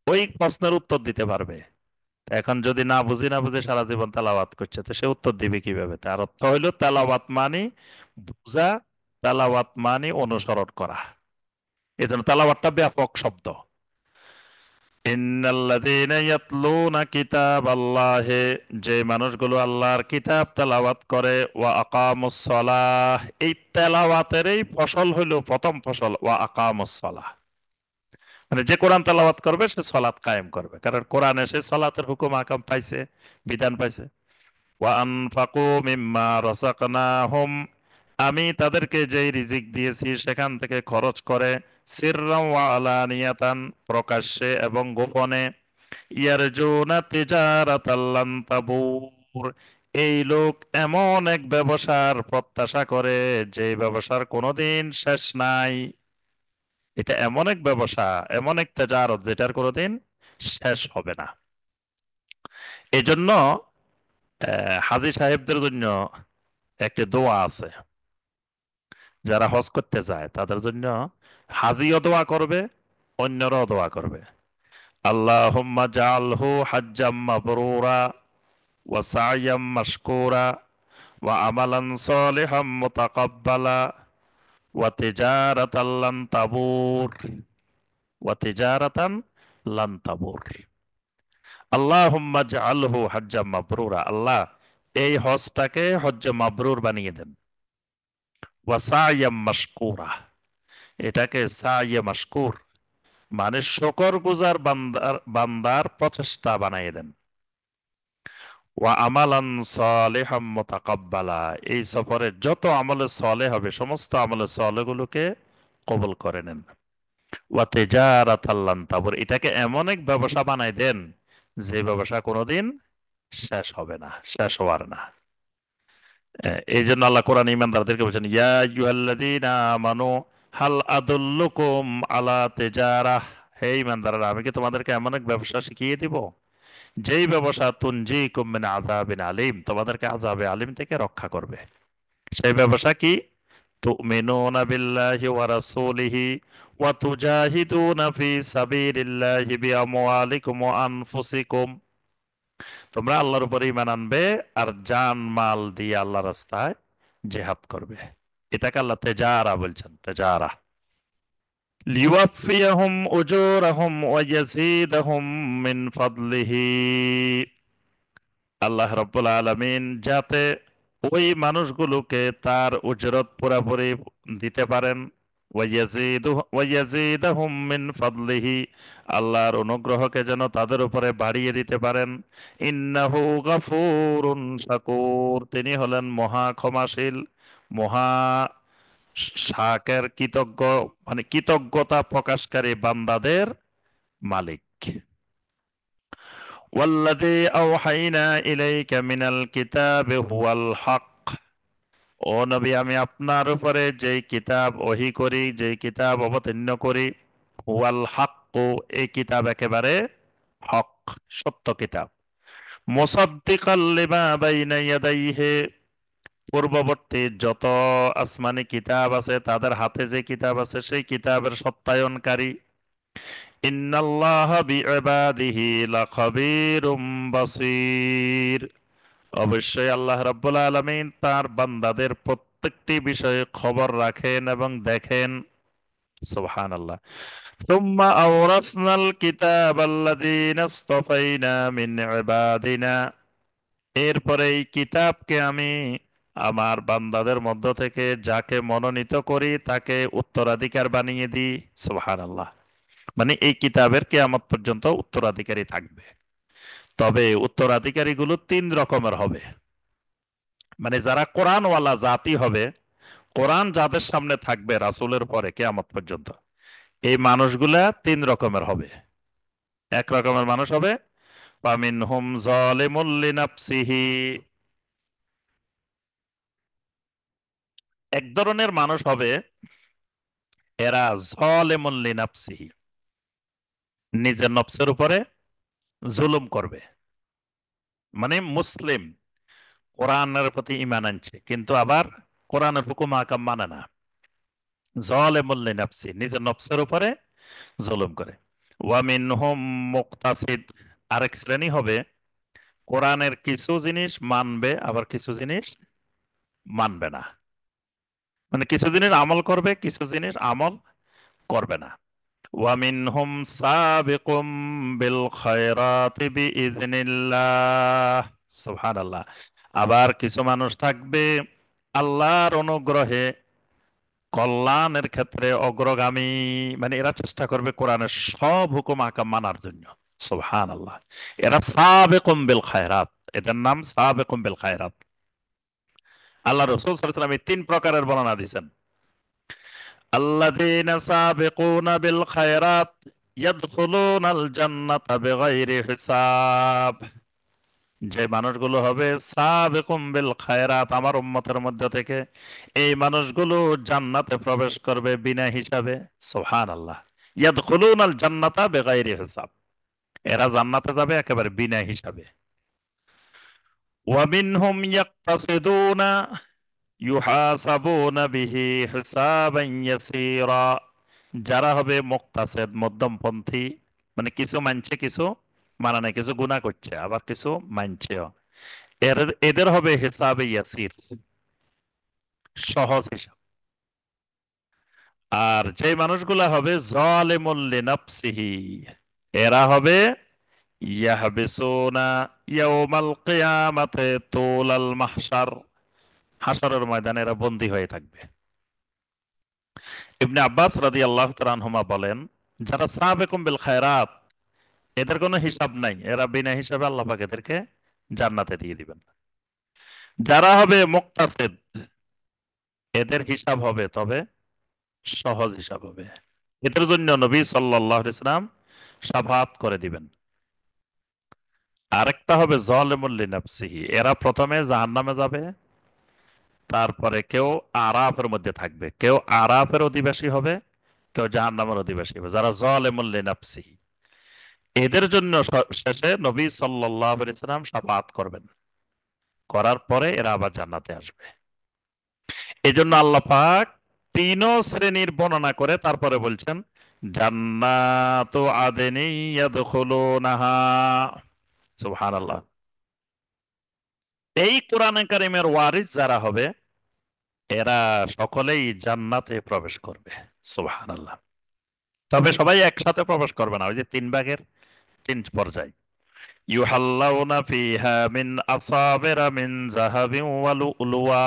ওই প্রশ্নের উত্তর দিতে পারবে। এখন যদি না বুঝি না বুঝে সারা জীবন তেলাওয়াত করছে, তো সে উত্তর দিবে কিভাবে? তার অর্থ হইল তেলাওয়াত মানে বুঝা, তেলাওয়াত মানে অনুসরণ করা। এই জন্য তেলাওয়াতটা ব্যাপক শব্দ। ইন্নাল্লাযীনা ইয়াতলুনা কিতাবাল্লাহি, যে মানুষগুলো আল্লাহর কিতাব তেলাওয়াত করে, ওয়া আকামুস সালাহ, এই তেলাওয়াতেরই ফসল হইল, প্রথম ফসল ওয়া আকামুস সালাহ, মানে যে কোরআন তেলাওয়াত করবে সে সালাত কায়েম করবে, কারণ কোরআনে সে সালাতের হুকুম আকাম পাইছে, বিধান পাইছে। ওয়া আনফাকু মিম্মা রাযাকনাহুম, আমি তাদেরকে যেই রিজিক দিয়েছি সেখান থেকে খরচ করে, সিররাও ওয়া আলানিয়াতান, প্রকাশ্যে এবং গোপনে, ইয়ারজুনা তিজারাতাল লান তাবুর, এই লোক এমন এক ব্যবসার প্রত্যাশা করে যে ব্যবসার কোনোদিন শেষ নাই। এটা এমন এক ব্যবসা, এমন এক তেজারত যেটার কোনোদিন শেষ হবে না। এই জন্য হাজী সাহেবদের জন্য একটি দোয়া আছে, যারা হজ করতে যায় তাদের জন্য হাজিও দোয়া করবে, অন্যরাও দোয়া করবে। আল্লাহুম্মা জাআলহু হাজ্জাম মাবরুরা ওয়া সা'য়াম মাশকুরা ওয়া আমালান সালিহাম মুতাকাব্বালা ওয়া তিজারাতান লান তাবুর, ওয়া তিজারাতান লান তাবুর। আল্লাহুম্মা জাআলহু হাজ্জাম মাবরুরা, আল্লাহ এই হজটাকে হজ্জে মাবরুর বানিয়ে দেন। ওয়া সা'য়াম মাশকুরা, এটাকে সাইয়ে মাশকুর মানে শকর গুজার বান্দার বান্দার প্রচেষ্টা বানাই দেন। ওয়া আমালান সালিহাম মুতাকাব্বালা, এই সফরে যত আমলে সলে হবে সমস্ত আমলে সলে গুলোকে কবুল করে নেন। ওয়া তিজারাতাল লান তাবুর, এটাকে এমন এক ব্যবসা বানাই দেন যে ব্যবসা কোনোদিন শেষ হবে না, শেষ হওয়ার না। এই জন্য আল্লাহ কোরআন ঈমানদারদেরকে বলছেন ইয়া আইয়ুহাল্লাযীনা আমানু হাল আদুল্লুকুম আলা তিজারাহ, হে ঈমানদাররা, আমি কি তোমাদেরকে এমন এক ব্যবসা শিখিয়ে দিব যেই ব্যবসা তুনজিকুম মিন আযাবিন আলিম, তোমাদেরকে আযাবে আলিম থেকে রক্ষা করবে। সেই ব্যবসা কি? তুমিনুনা বিল্লাহি ওয়া রাসূলিহি ওয়া তুজাহিদুনা ফি সাবিলিল্লাহি বিআমওয়ালিকুম ওয়া আনফুসিকুম, তোমরা আল্লাহর উপরে ঈমান আনবে আর জান মাল দিয়ে আল্লাহ রাস্তায় জিহাদ করবে। এটাকে আল্লাহ তেজারা বলছেন, তেজারা। লিওয়াফিয়াহুম উজুরাহুম ওয়া ইয়াজিদাহুম মিন ফাদলিহি, আল্লাহ রাব্বুল আলামিন যাতে ওই মানুষগুলোকে তার উজরত পুরোপুরি দিতে পারেন। ওয়া ইয়াজিদাহুম মিন ফাদলিহি, আল্লাহর অনুগ্রহকে যেন তাদের উপরে বাড়িয়ে দিতে পারেন। ইন্নাহু গাফুরুন শাকুর, তিনি হলেন মহা ক্ষমাশীল, মহা শাকের, কৃতজ্ঞ, মানে কৃতজ্ঞতা প্রকাশকারী বান্দাদের মালিক। ওয়াল্লাযী আওহাইনা ইলাইকা মিনাল কিতাবি হুয়াল হক, ও নবী, আমি আপনার উপরে যেই কিতাব ওহী করি, যেই কিতাব অবতীর্ণ করি, ওয়াল হাক্কু, এই কিতাব একেবারে হক, সত্য কিতাব। মুসাদ্দিকাল লিমা বাইনা ইয়াদাইহি, পূর্ববর্তী যত আসমানি কিতাব আছে তাদের হাতে যে কিতাব আছে সেই কিতাবের সত্যায়নকারী। ইন্নাল্লাহা বিইবাদিহি লাখাবীরুম বাসীর, অবশ্যই আল্লাহ রাব্বুল আলামিন তার বান্দাদের প্রত্যেকটি বিষয়ে খবর রাখেন এবং দেখেন। সুবহানাল্লাহ। সুম্মা আওরাসনাল কিতাবাল্লাযীনা ইসতাফাইনা মিন ইবাদিনা, এরপরে এই কিতাবকে আমি আমার বান্দাদের মধ্য থেকে যাকে মনোনীত করি তাকে উত্তরাধিকার বানিয়ে দিই। সুবহানাল্লাহ। মানে এই কিতাবের কিয়ামত পর্যন্ত উত্তরাধিকারী থাকবে। তবে উত্তরাধিকারীগুলো তিন রকমের হবে। মানে যারা কোরআনওয়ালা জাতি হবে, কোরআন যাদের সামনে থাকবে রাসূলের পরে কিয়ামত পর্যন্ত, এই মানুষগুলা তিন রকমের হবে। এক রকমের মানুষ হবে ফামিনহুম যালিমুল লিনাফসিহি, এক ধরনের মানুষ হবে এরা যালিমুল লিনাফসিহি, নিজের নফসের উপরে জুলুম করবে। মানে মুসলিম, কোরআনের প্রতি ঈমান আনছে কিন্তু আবার কোরআনের হুকুম আকাম মানে না। যালিমুল লিনাফসি, নিজের নফসের উপরে জুলুম করে। ওয়া মিনহুম মুকতাসিদ, আরেক শ্রেণী হবে কোরআনের কিছু জিনিস মানবে আবার কিছু জিনিস মানবে না। মানে কিছু জিনিস আমল করবে, কিছু জিনিস আমল করবে না। ওয়া মিনহুম সাবিকুম বিল খায়রাতি বিইذনিল্লাহ, সুবহানাল্লাহ। আবার কিছু মানুষ থাকবে আল্লাহর অনুগ্রহে কল্যাণের ক্ষেত্রে অগ্রগামী। মানে এরা চেষ্টা করবে কোরআনের সব হুকুম আকাম মানার জন্য। সুবহানাল্লাহ। এরা সাবিকুম বিল খায়রাত, এদের নাম সাবিকুম বিল খায়রাত। আল্লাহ রাসূল সাল্লাল্লাহু আলাইহি ওয়াসাল্লাম এই তিন প্রকারের বর্ণনা দিয়েছেন। আল্লাযীনা সাবিকুনা বিল খায়রাত ইয়াদখুলুনাল জান্নাতা বিগাইরি হিসাব, যে মানুষগুলো হবে সাবিকুম বিল খায়রাত আমার উম্মতের মধ্যে থেকে, এই মানুষগুলো জান্নাতে প্রবেশ করবে বিনা হিসাবে। সুবহানাল্লাহ। ইয়াদখুলুনাল জান্নাতা বিগাইরি হিসাব, এরা জান্নাতে যাবে একেবারে বিনা হিসাবে। ওয়া মিনহুম ইয়াকতাসিদুনা ইউহাসাবুনা বিহি হিসাবান ইয়াসীরা, যারা হবে মুক্তাসেদ, মধ্যমপন্থী, মানে কিছু মানছে কিছু মানে না, কিছু গুনাহ করছে আবার কিছু মানছেও, এর এদের হবে হিসাবে ইয়াসির, সহজ হিসাব। আর যে মানুষগুলা হবে জালিমুল লিনাফসিহি, এরা হবে ইয়াহবিসুনা ইয়াউমাল কিয়ামাতে তুলাল মাহশার, হাসরের ময়দানে এরা বন্দী হয়ে থাকবে। ইবনে আব্বাস রাদিয়াল্লাহু তাআলা আনহুমা বলেন, যারা সাবেকুম বিল খায়রাত, এদের কোনো হিসাব নাই, এরা বিনা হিসাবে আল্লাহ পাক এদেরকে জান্নাতে দিয়ে দিবেন। যারা হবে মুক্তাসিদ, এদের হিসাব হবে তবে সহজ হিসাব হবে। এদের জন্য নবী সাল্লাল্লাহু আলাইহি ওয়াসাল্লাম শাফাআত করে দিবেন। আরেকটা হবে যালিমুল লিনাফসিহি, এরা প্রথমে জাহান্নামে যাবে, তারপরে কেউ আরাফের মধ্যে থাকবে, কেউ আরাফের অধিবাসী হবে, কেউ জাহান্নামের অধিবাসী হবে, যারা যালিমুল লিনাফসিহি। এদের জন্য শেষে নবী সাল্লাল্লাহু আলাইহি ওয়াসাল্লাম শাফাআত করবেন, করার পরে এরা আবার জান্নাতে আসবে। এজন্য আল্লাহ পাক তিন শ্রেণীর বর্ণনা করে তারপরে বলছেন জান্নাতু আদনি ইয়াদখুলুনাহা। সুবহানাল্লাহ। এই কোরআনে কারিমের ওয়ারিস যারা হবে এরা সকলেই জান্নাতে প্রবেশ করবে। সুবহানাল্লাহ। তবে সবাই একসাথে প্রবেশ করবে না, ওই যে তিন ভাগের তিন পর্যায়। ইউহাল্লাউনা ফিহা মিন আসাবিরা মিন যাহাবিন ওয়া লুলুয়া,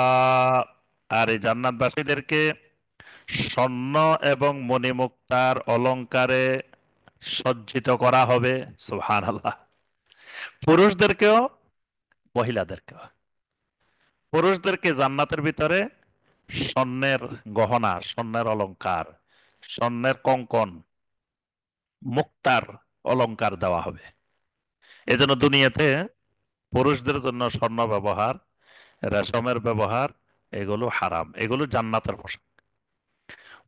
আর এই জান্নাতবাসীদেরকে স্বর্ণ এবং মণিমুক্তার অলংকারে সজ্জিত করা হবে। সুবহানাল্লাহ। পুরুষদেরকেও মহিলাদেরকেও। পুরুষদেরকে জান্নাতের ভিতরে স্বর্ণের গহনা, স্বর্ণের অলংকার, স্বর্ণের কঙ্কন, মুক্তার অলংকার দেওয়া হবে। এজন্য দুনিয়াতে পুরুষদের জন্য স্বর্ণ ব্যবহার, রেশমের ব্যবহার, এগুলো হারাম, এগুলো জান্নাতের পোশাক।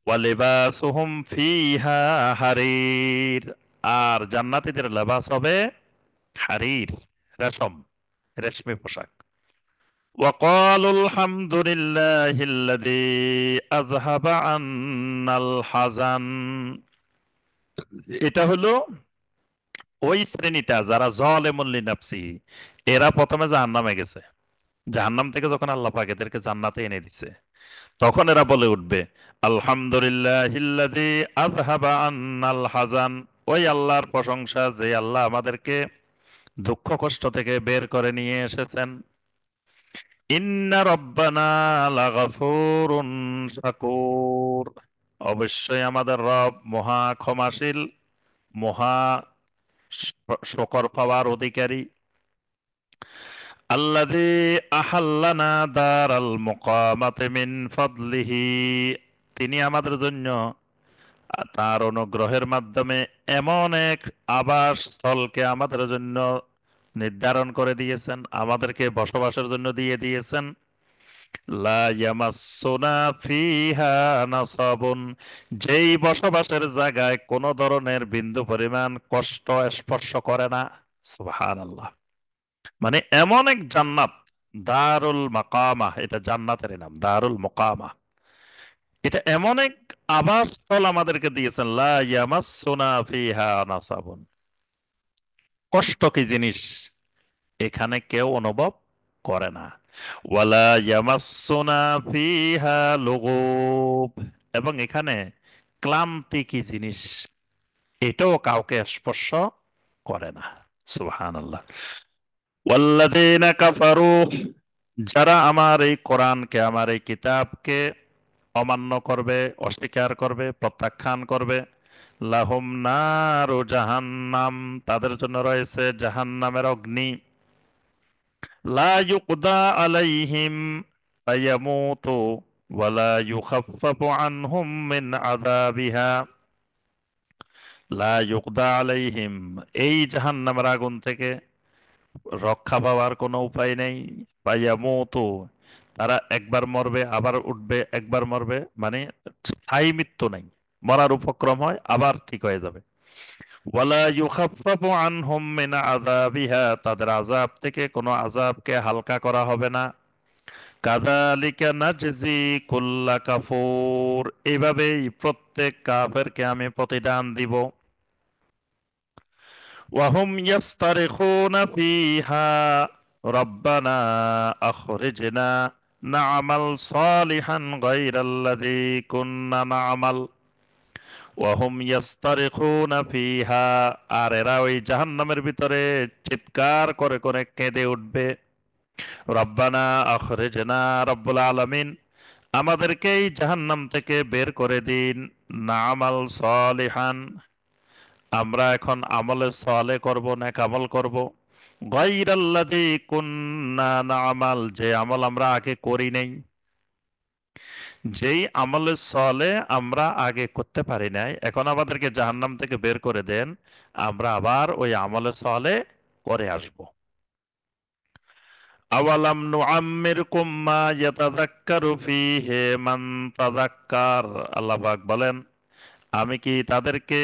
ওয়ালিবাসুহুম ফিহা হারির, আর জান্নাতীদের লেবাস হবে হারির, রেশম, রেশমি পোশাক। وقالوا الحمد لله الذي أذهب عنا الحزن। এটা হলো ওই শ্রেণীটা যারা যালিমুন লিনাফসিহি, এরা প্রথমে জাহান্নামে গেছে। জাহান্নাম থেকে যখন আল্লাহ পাক এদেরকে জান্নাতে এনে দিছে, তখন এরা বলে উঠবে আলহামদুলিল্লাহিল্লাযী আযহাবা আন্নাল হাজান। ওই আল্লাহর প্রশংসা, যে আল্লাহ আমাদেরকে দুঃখ কষ্ট থেকে বের করে নিয়ে এসেছেন। ইন্না রব্বানা লাগাফুরুন শাকুর। অবশ্যই আমাদের রব মহা ক্ষমাশীল, মহা শকর পাওয়ার অধিকারী। আল্লাযী আহাল্লানা দারাল মুকামাতি মিন ফাদলিহি। তিনি আমাদের জন্য তার অনুগ্রহের মাধ্যমে এমন এক আবাস স্থলকে আমাদের জন্য নির্ধারণ করে দিয়েছেন, আমাদেরকে বসবাসের জন্য দিয়ে দিয়েছেন। লা ইয়ামাসসুনা ফিহা নাসাবুন। যেই বসবাসের জায়গায় কোন ধরনের বিন্দু পরিমাণ কষ্ট স্পর্শ করে না। সুবহানাল্লাহ। মানে এমন এক জান্নাত, দারুল মাকামা, এটা জান্নাতের নাম, দারুল মুকামা। এটা এমন এক আবাসস্থল আমাদেরকে দিয়েছেন, লা ইয়ামাসসুনা ফিহা নাসাবুন। কষ্ট কি জিনিস এখানে কেউ অনুভব করে না। ওয়ালা ইয়ামাসসুনা ফিহা লুগুব। এবং এখানে ক্লান্তি কি জিনিস এটাও কাউকে স্পর্শ করে না। সুবহানাল্লাহ। ওয়াল্লাযীনা কাফারু, যারা আমার এই কোরআনকে, আমার এই কিতাবকে অমান্য করবে, অস্বীকার করবে, প্রত্যাখ্যান করবে, লাহুম নারু জাহান্নাম, তাদের জন্য রয়েছে জাহান্নামের অগ্নি। লা ইউকদা আলাইহিম ফায়ামুতু ওয়ালা ইউখাফফাফু আনহুম মিন আযাবিহা। লা ইউকদা আলাইহিম, এই জাহান্নামের আগুন থেকে রক্ষা পাওয়ার কোনো উপায় নেই। ফায়ামুতু, তারা একবার মরবে আবার উঠবে, একবার মরবে, মানে স্থায়ী মৃত্যু নাই। মরার উপক্রম হয় আবার ঠিক হয়ে যাবে। ওয়ালা ইউখাফফাফু আনহুম মিন আযাবিহা, তাদের আযাব থেকে কোনো আযাবকে হালকা করা হবে না। কাযালিকা নাজজি কুল্লা কাফুর, এইভাবেই প্রত্যেক কাফেরকে আমি প্রতিদান দিব। ওয়াহুম ইয়াস্তারিখুনা ফিহা রব্বানা আখরিজনা না'মাল সালিহান গায়রাল্লাযী কুন্না না'মাল। ওয়াহুম ইয়াস্তারিখুনা ফিহা, আর এরা ওই জাহান্নামের ভিতরে চিৎকার করে করে কেঁদে উঠবে। রব্বানা আখরিজনা, রব্বুল আলামিন আমাদেরকে এই জাহান্নাম থেকে বের করে দিন। না'মাল সালিহান, আমরা এখন আমলে সালে করব, নেক আমল করব। গায়রাল্লাযী কুন্না না'মাল, যে আমল আমরা আগে করি নাই, যেই আমলে সালে আমরা আগে করতে পারি নাই, এখন আমাদেরকে জাহান্নাম থেকে বের করে দেন, আমরা আবার ওই আমলে সালে করে আসব। আওয়ালাম নুআম্মিরকুম মা ইয়াতাযাক্কারু ফীহি মান তাযাক্কার। আল্লাহ পাক বলেন, আমি কি তাদেরকে,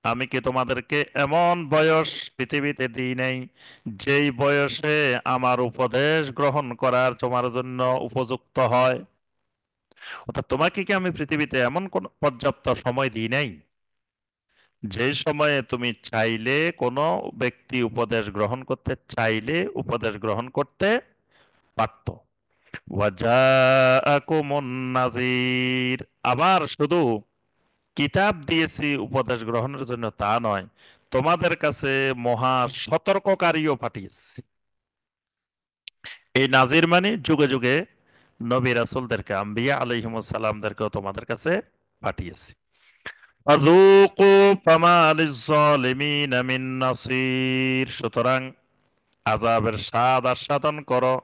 আমি কি তোমাদেরকে এমন বয়স পৃথিবীতে দিই নাই, যেই বয়সে আমার উপদেশ গ্রহণ করার তোমার জন্য উপযুক্ত হয়। অর্থাৎ তোমাকে কি আমি পৃথিবীতে এমন কোন পর্যাপ্ত সময় দিই নাই, যে সময়ে তুমি চাইলে কোনো ব্যক্তি উপদেশ গ্রহণ করতে চাইলে উপদেশ গ্রহণ করতে পারত। ওয়াজাআকুমুন নাযীর, আবার শুধু কিতাব দিয়েছি উপদেশ গ্রহণের জন্য তা নয়, তোমাদের কাছে মহা সতর্ককারীও পাঠিয়েছি। এই নাজির মানে যুগে যুগে নবী রাসূলদেরকে, আম্বিয়া আলাইহিমুস সালামদেরকেও তোমাদের কাছে পাঠিয়েছি। ফাযূকু ফামা লিয-যালিমিনা মিন নাসীর, সুতরাং আযাবের স্বাদ আস্বাদন করো।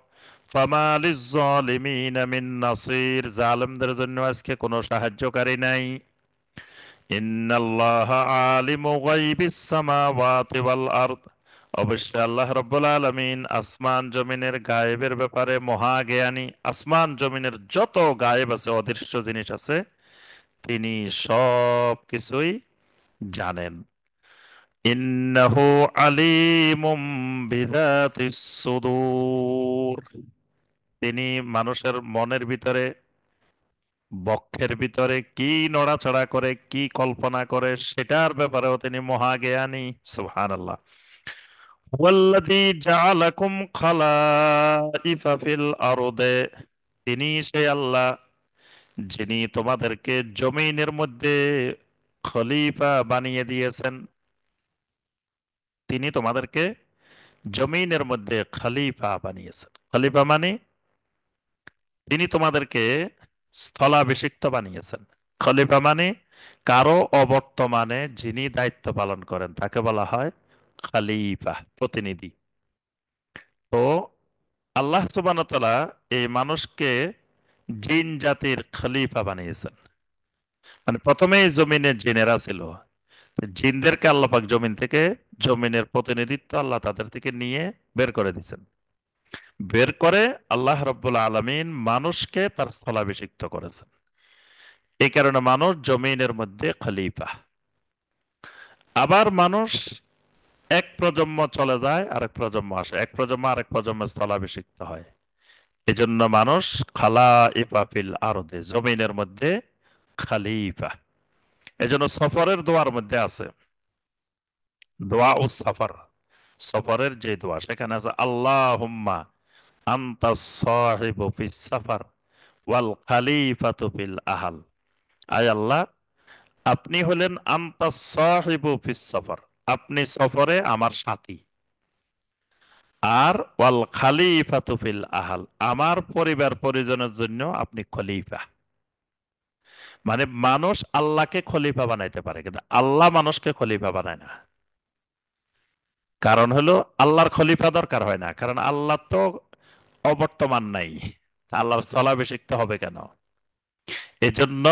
ফামা লিয-যালিমিনা মিন নাসীর, জালেমদের জন্য আজকে কোনো সাহায্যকারী নাই। ইন্নাল্লাহা আলিমু গায়বিস সামাওয়াতি ওয়াল আরদ, অবশ্যই আল্লাহ রাব্বুল আলামিন আসমান জমিনের গায়েবের ব্যাপারে মহাজ্ঞানী। আসমান জমিনের যত গায়েব আছে, অদৃশ্য জিনিস আছে, তিনি সব কিছুই জানেন। ইন্নাহু আলিমুম বিযাতিস সুদূর। তিনি মানুষের মনের ভিতরে, বক্ষের ভিতরে কি নড়াচড়া করে, কি কল্পনা করে, সেটার ব্যাপারেও তিনি মহাজ্ঞানী। সুবহানাল্লাহ। ওয়াল্লাযী জাআলাকুম খালাইফা ফিল আরদে। তিনি সেই আল্লাহ যিনি তোমাদেরকে জমিনের মধ্যে খলিফা বানিয়ে দিয়েছেন। তিনি তোমাদেরকে জমিনের মধ্যে খলিফা বানিয়েছেন। খলিফা মানে তিনি তোমাদেরকে স্থলাভিষিক্ত বানিয়েছেন। খলিফা মানে কারো অবর্তমানে যিনি দায়িত্ব পালন করেন তাকে বলা হয় খলিফা, প্রতিনিধি। তো আল্লাহ সুবহানাহু ওয়া তাআলা এই মানুষকে জিন জাতির খলিফা বানিয়েছেন। মানে প্রথমেই জমিনে জিনেরা ছিল, জিনদেরকে আল্লাহ পাক জমিন থেকে, জমিনের প্রতিনিধিত্ব আল্লাহ তাদের থেকে নিয়ে বের করে দিয়েছেন। বের করে আল্লাহ রাব্বুল আলামিন মানুষকে তার স্থলাভিষিক্ত করেছেন। এই কারণে মানুষ জমিনের মধ্যে খলিফা। আবার মানুষ এক প্রজন্ম চলে যায়, আরেক প্রজন্ম আসে, এক প্রজন্ম আরেক প্রজন্ম স্থলাভিষিক্ত হয়। এজন্য মানুষ খালাইফা ফিল আরদে, জমিনের মধ্যে খলিফা। এজন্য সফরের দোয়ার মধ্যে আছে দোয়া ও সফর। সফরের যে দোয়া সেখানে আছে আল্লাহুম্মা আনতা সাহিবু ফিস সফর ওয়াল খালিফাতু ফিল আহল। আয় আল্লাহ, আপনি হলেন আনতা সাহিবু ফিস সফর, আপনি সফরে আমার সাথী। আর ওয়াল খালিফাতু ফিল আহল, আমার পরিবার পরিজনের জন্য আপনি খলিফা। মানে মানুষ আল্লাহকে খলিফা বানাইতে পারে, কিন্তু আল্লাহ মানুষকে খলিফা বানায় না। কারণ হলো আল্লাহর খলিফা দরকার হয় না, কারণ আল্লাহ তো অবর্তমান নাই। আল্লাহর স্থলাভিষিক্ত হবে কেন? এজন্য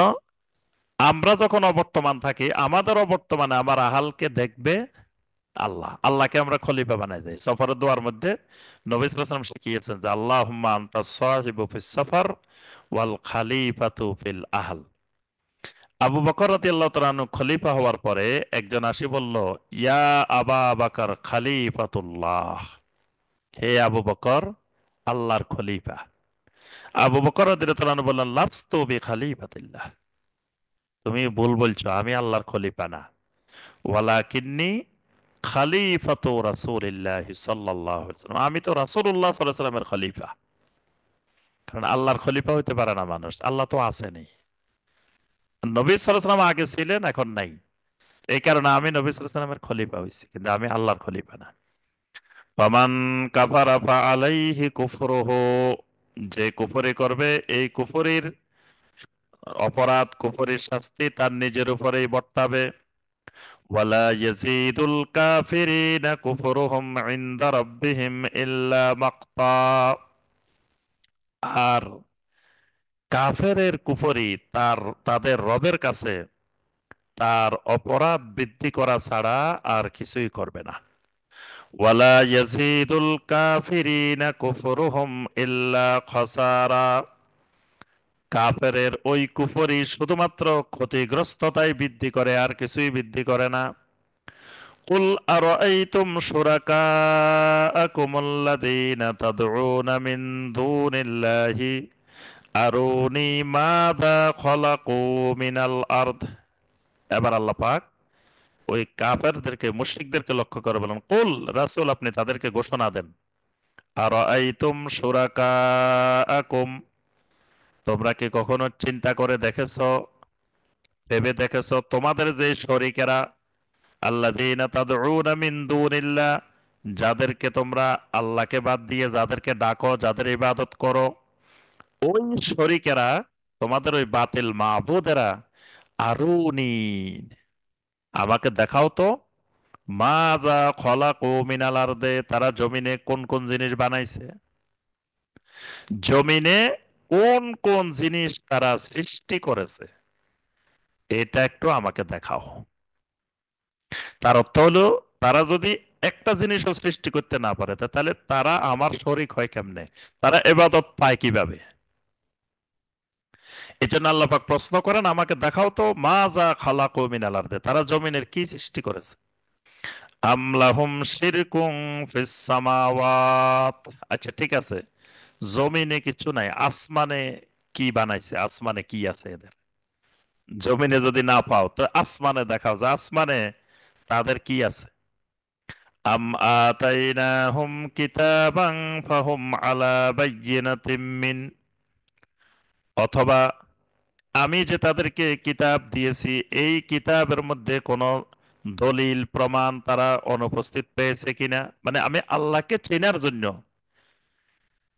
আমরা যখন অবর্তমান থাকি, আমাদের অবর্তমানে আমার আহালকে দেখবে আল্লাহ। আল্লাহকে আমরা খলিফা বানাই দেয়। সফরের দোয়ার মধ্যে নবী সাল্লাল্লাহু আলাইহি ওয়াসাল্লাম শিখিয়েছেন যে আল্লাহুম্মা আনতা সাহিবু ফিস সফর ওয়াল খালিফাতু ফিল আহল। আবু বকর রাদিয়াল্লাহু তাআলা আনহু খলিফা হওয়ার পরে একজন আসি বলল, ইয়া আবা বকর খলিফাতুল্লাহ। হে আবু বকর, আল্লাহর খলিফা। আবু বকর রাদিয়াল্লাহু তাআলা আনহু বললেন, লাস্তু বিখলিফাতিল্লাহ। তুমি ভুল বলছো, আমি আল্লাহর খলিফা না। ওয়ালাকিন্নী খলিফাতু রাসূলিল্লাহ সাল্লাল্লাহু আলাইহি ওয়াসাল্লাম। আমি তো রাসূলুল্লাহ সাল্লাল্লাহু আলাইহি ওয়াসাল্লামের খলিফা। কারণ আল্লাহর খলিফা হতে পারে না মানুষ, আল্লাহ তো আসেনি। নবী সাল্লাল্লাহু আলাইহি ওয়াসাল্লাম আগে ছিলেন, এখন নাই। এই কারণে আমি নবী সাল্লাল্লাহু আলাইহি ওয়াসাল্লামের খলিফা হয়েছি, কিন্তু আমি আল্লাহর খলিফা না। ফামান কাফারা ফাআলাইহি কুফরুহু। যে কুফরি করবে, এই কুফরির অপরাধ, কুফরির শাস্তি তার নিজের উপরেই বর্তাবে। ওয়ালা ইয়াজিদুল কাফিরিনা কুফরুহুম ইনদা রাব্বিহিম ইল্লা মাকতা। আর কাফেরের কুফরি তাদের রবের কাছে তার অপরাধ বৃদ্ধি করা ছাড়া আর কিছুই করবে না। ওয়ালা ইয়াজিদুল কাফিরিনা কুফরুহুম ইল্লা খাসারা। কাফেরের ওই কুফরি শুধুমাত্র ক্ষতিগ্রস্ততাই বৃদ্ধি করে, আর কিছুই বৃদ্ধি করে না। কুল আরাআইতুম শুরাকাআকুমুল্লাযীনা তাদউনা মিন দুনিল্লাহি আরুনি মাযা খলাকু মিনাল আরদ। এবার আল্লাহ পাক ওই কাফেরদেরকে, মুশরিকদেরকে লক্ষ্য করে বলেন, কুল, রাসূল আপনি তাদেরকে ঘোষণা দেন, আরাআইতুম শুরাকাআকুম, তোমরা কি কখনো চিন্তা করে দেখেছো, ভেবে দেখেছো, তোমাদের যে শরীকেরা, আল্লাযীনা তাদউনা মিন দুনিল্লাহ, যাদেরকে তোমরা আল্লাহকে বাদ দিয়ে যাদেরকে ডাকো, যাদের ইবাদত করো, ওই শরীকেরা, তোমাদের ওই বাতিল মাবুদেরা, আরুনি, আমাকে দেখাও তো, মাজা খলাকু মিনাল আরদে, তারা জমিনে কোন কোন জিনিস বানাইছে, জমিনে কোন কোন জিনিস তারা সৃষ্টি করেছে, এটা একটু আমাকে দেখাও। তার অর্থ হলো, তারা যদি একটা জিনিসও সৃষ্টি করতে না পারে, তাহলে তারা আমার শরীক হয় কেমনে? তারা এবাদত পায় কিভাবে? এই জন্য আল্লাহ পাক প্রশ্ন করেন, আমাকে দেখাও তো মা যা খালাকু মিনাল আরদে, তারা জমিনের কি সৃষ্টি করেছে। আম লাহুম শিরকুম ফিস সামাওয়াত। আচ্ছা ঠিক আছে, জমিনে কিছু নাই, আসমানে কি বানাইছে? আসমানে কি আছে এদের? জমিনে যদি না পাও তো আসমানে দেখাও, যে আসমানে তাদের কি আছে। আম আতাইনাহুম কিতাবান ফাহুম আলা বায়্যিনাতিম মিন, অথবা আমি যে তাদেরকে কিতাব দিয়েছি, এই কিতাবের মধ্যে কোনো দলিল প্রমাণ তারা অনুপস্থিত পেয়েছে কিনা, মানে আমি আল্লাহকে চেনার জন্য,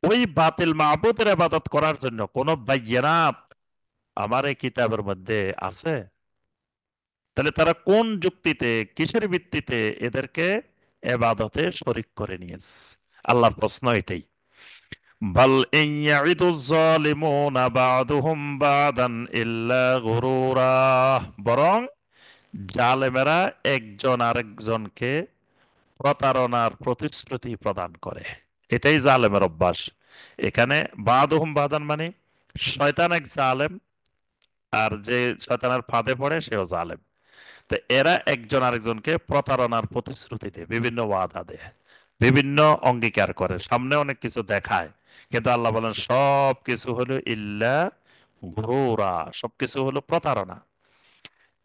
ওই বাতিল মাবুদের ইবাদত করার জন্য কোন বাইয়িনাত আমার এই কিতাবের মধ্যে আছে? তাহলে তারা কোন যুক্তিতে, কিসের ভিত্তিতে এদেরকে এবাদতে শরীক করে নিয়েছে? আল্লাহর প্রশ্ন এটাই। বাল ইন ইয়াইদু যালিমুনা বা'দুহুম বা'দান ইল্লা গুরুরা, বরং জালেমেরা একজন আরেকজনকে প্রতারণার প্রতিশ্রুতি প্রদান করে। এটাই জালেমের অভ্যাস। এখানে বা'দুহুম বা'দান মানে শয়তান এক জালেম, আর যে শয়তানের ফাঁদে পড়ে সেও জালেম। তো এরা একজন আরেকজনকে প্রতারণার প্রতিশ্রুতি দেয়, বিভিন্ন ওয়াদা দেয়, বিভিন্ন অঙ্গীকার করে, সামনে অনেক কিছু দেখায়, কিন্তু আল্লাহ বলেন সব কিছু হলো ইল্লা গুরুরা, সবকিছু হলো প্রতারণা।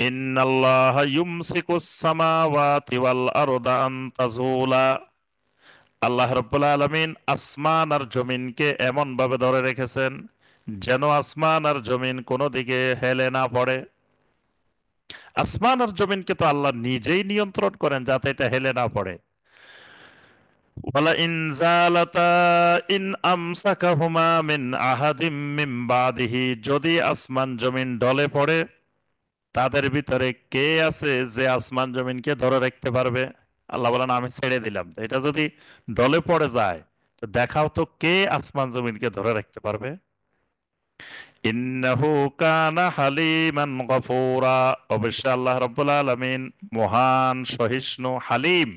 ইন্নাল্লাহা ইউমসিকুস সামাওয়াতি ওয়াল আরদা আন তাজুলা, আল্লাহ রাব্বুল আলামিন আসমান আর জমিনকে এমন ভাবে ধরে রেখেছেন যেন আসমান আর জমিন কোনো দিকে হেলে না পড়ে। আসমান আর জমিনকে তো আল্লাহ নিজেই নিয়ন্ত্রণ করেন যাতে এটা হেলে না পড়ে। ওয়ালা ইন জালাতা ইন আমসাকাহুমা মিন আহাদিম মিন বাদিহি, যদি আসমান জমিন ঢলে পড়ে, তাদের ভিতরে কে আছে যে আসমান জমিনকে ধরে রাখতে পারবে? আল্লাহ বলেন আমি ছেড়ে দিলাম, তো এটা যদি ঢলে পড়ে যায়, তো দেখাও তো কে আসমান জমিনকে ধরে রাখতে পারবে। ইন্নাহু কানা হালিমান গফুরা, অবশ্যই আল্লাহ রাব্বুল আলামিন মহান, সহিষ্ণু, হালিম।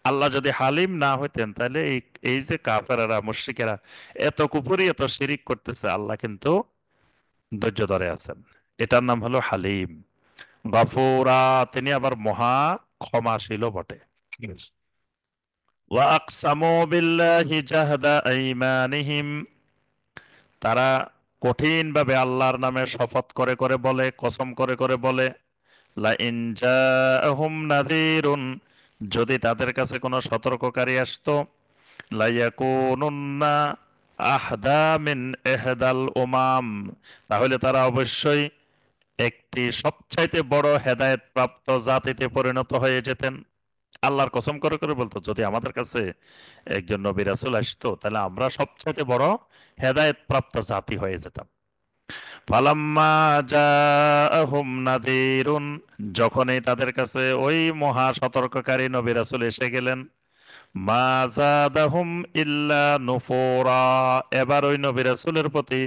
আল্লাহ যদি হালিম না হইতেন তাহলে এই এই যে কাফেরেরা, মুশরিকেরা এত কুফরি, এত শিরিক করতেছে, আল্লাহ কিন্তু ধৈর্য ধরে আছেন। এটার নাম হলো হালিম। গফুরা, তিনি আবার মহা ক্ষমাশীলও বটে। ওয়া আকসামু বিল্লাহি জাহদা আইমানিহিম, তারা কঠিন ভাবে আল্লাহর নামে শপথ করে করে বলে, কসম করে করে বলে, লা ইন জাআহুম নাযীরুন, যদি তাদের কাছে কোনো সতর্ককারী আসতো, লা ইয়াকুনুন্না আহদা মিন ইহদাল উমাম, তাহলে তারা অবশ্যই একটি সবচাইতে বড় হেদায়েত প্রাপ্ত জাতিতে পরিণত হয়ে যেতেন। আল্লাহর কসম করে করে বলতো, যদি আমাদের কাছে একজন নবী রাসূল আসতো তাহলে আমরা সবচাইতে বড় হেদায়েত প্রাপ্ত জাতি হয়ে যেতাম। ফালাম্মা জাআহুম নাযীরুন, যখনই তাদের কাছে ওই মহা সতর্ককারী নবী রাসূল এসে গেলেন, মা যাদাহুম ইল্লা নুফুরা, এবার ওই নবী রাসূলের প্রতি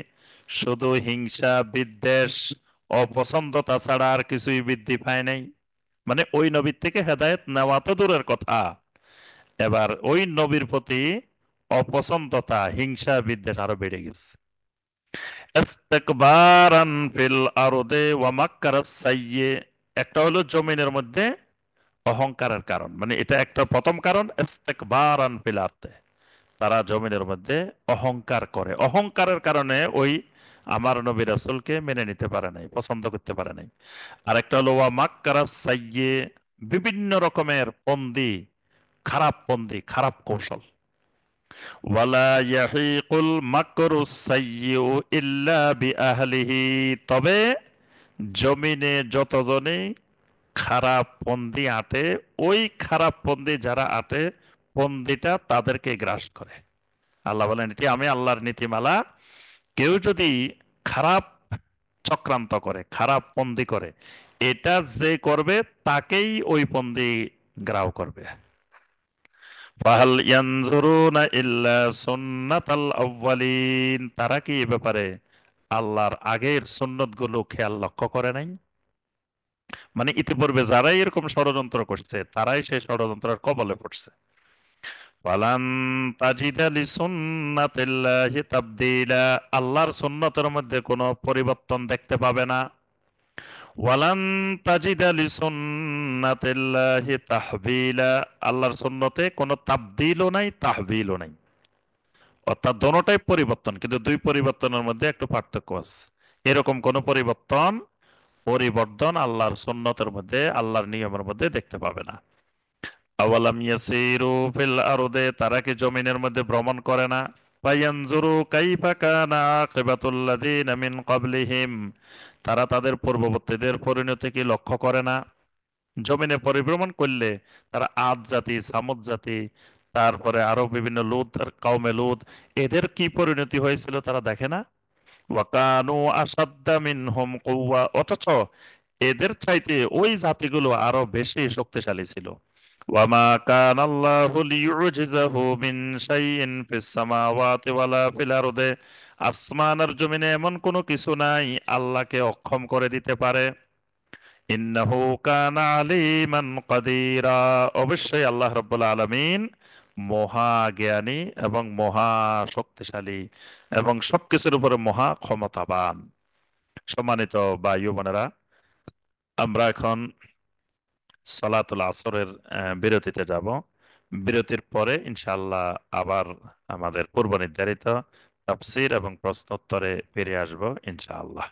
শুধু হিংসা, বিদ্বেষ, অপছন্দতা ছাড়া আর কিছুই বৃদ্ধি পায় নাই। মানে ওই নবীর থেকে হেদায়েত নেওয়া তো দূরের কথা, এবার ওই নবীর প্রতি অপছন্দতা, হিংসা, বিদ্বেষ আরো বেড়ে গেছে। ইস্তিকবারান ফিল আরদে ওয়া মাক্কারাস সাইয়্যে, একটা হলো জমিনের মধ্যে অহংকারের কারণ, মানে এটা একটা প্রথম কারণ, ইস্তিকবারান ফিল আরদে, তারা জমিনের মধ্যে অহংকার করে, অহংকারের কারণে ওই আমার নবী রাসূলকে মেনে নিতে পারে নাই, পছন্দ করতে পারে নাই। আরেকটা হলো ওয়া মাক্কারাস সাইয়্যে, বিভিন্ন রকমের পন্দি, খারাপ পন্দি, খারাপ কৌশল। ওয়ালা ইয়াহিকুল মাকরুস সাইয়্যিউ ইল্লা বিআহলিহি, তবে জমিনে যতজনই খারাপ পন্দি আটে, ওই খারাপ পন্দি যারা আটে, পন্দিটা তাদেরকে গ্রাস করে। আল্লাহ বলেন এটি আমি আল্লাহর নীতিমালা। কেউ যদি খারাপ চক্রান্ত করে, খারাপ পন্দি করে, এটা যে করবে তাকেই ওই পন্দি গ্রাও করবে। ফাহাল ইয়ানজুরুনা ইল্লা সুন্নাতাল আউয়ালিন, তারা কি এ ব্যাপারে আল্লাহর আগের সুন্নত গুলো খেয়াল লক্ষ্য করে নাই? মানে ইতিপূর্বে যারাই এরকম ষড়যন্ত্র করছে তারাই সেই ষড়যন্ত্রের কবলে পড়ছে। ওয়ালান তাজিদা লিসুন্নাতিল্লাহি তাবদীলা, আল্লাহর সুন্নতের মধ্যে কোনো পরিবর্তন দেখতে পাবে না। ওয়ালান তাজিদা লিসুন্নাতিল্লাহি তাহবিলা, আল্লাহর সুন্নতে কোনো তাবদীলও নাই, তাহবিলও নাই। অর্থাৎ দোনোটাই পরিবর্তন, কিন্তু দুই পরিবর্তনের মধ্যে একটু পার্থক্য আছে। এরকম কোন পরিবর্তন, পরিবর্তন আল্লাহর সুন্নতের মধ্যে, আল্লাহর নিয়মের মধ্যে দেখতে পাবে না। আওয়ালাম ইয়াসিরু ফিল আরদে, তারা কি জমিনের মধ্যে ভ্রমণ করে না? ফায়ানজুরু কাইফা কানা আকিবাতুল লাযিনা মিন ক্বাবলিহিম, তারা তাদের পূর্ববর্তীদের পরিণতি কি লক্ষ্য করে না? জমিনে পরিভ্রমণ করলে তারা আদ জাতি, সামুদ জাতি, তারপরে আরো বিভিন্ন লূত আর কওমে লূত, এদের কি পরিণতি হয়েছিল তারা দেখে না? ওয়াকানু আসাদ্দা মিনহুম কুওয়া, অথচ এদের চাইতে ওই জাতিগুলো আরো বেশি শক্তিশালী ছিল। ওয়ামা কানাল্লাহু লিইউজিজাহু মিন শাইইন ফিস সামাওয়াতি ওয়ালা ফিল আরদে, আসমান আর জমিনে এমন কোনো কিছু নাই আল্লাহকে অক্ষম করে দিতে পারে। ইন্নাহু কানা আলিমান কাদিরা, অবশ্যই আল্লাহ রাব্বুল আলামিন মহা জ্ঞানী এবং মহা শক্তিশালী এবং সবকিছুর উপরে মহা ক্ষমতাবান। সম্মানিত ভাই ও বোনেরা, আমরা এখন সালাতুল আসরের বিরতিতে যাব। বিরতির পরে ইনশাআল্লাহ আবার আমাদের পূর্ব নির্ধারিত তাফসীর এবং প্রশ্নোত্তরে ফিরে আসব ইনশাআল্লাহ।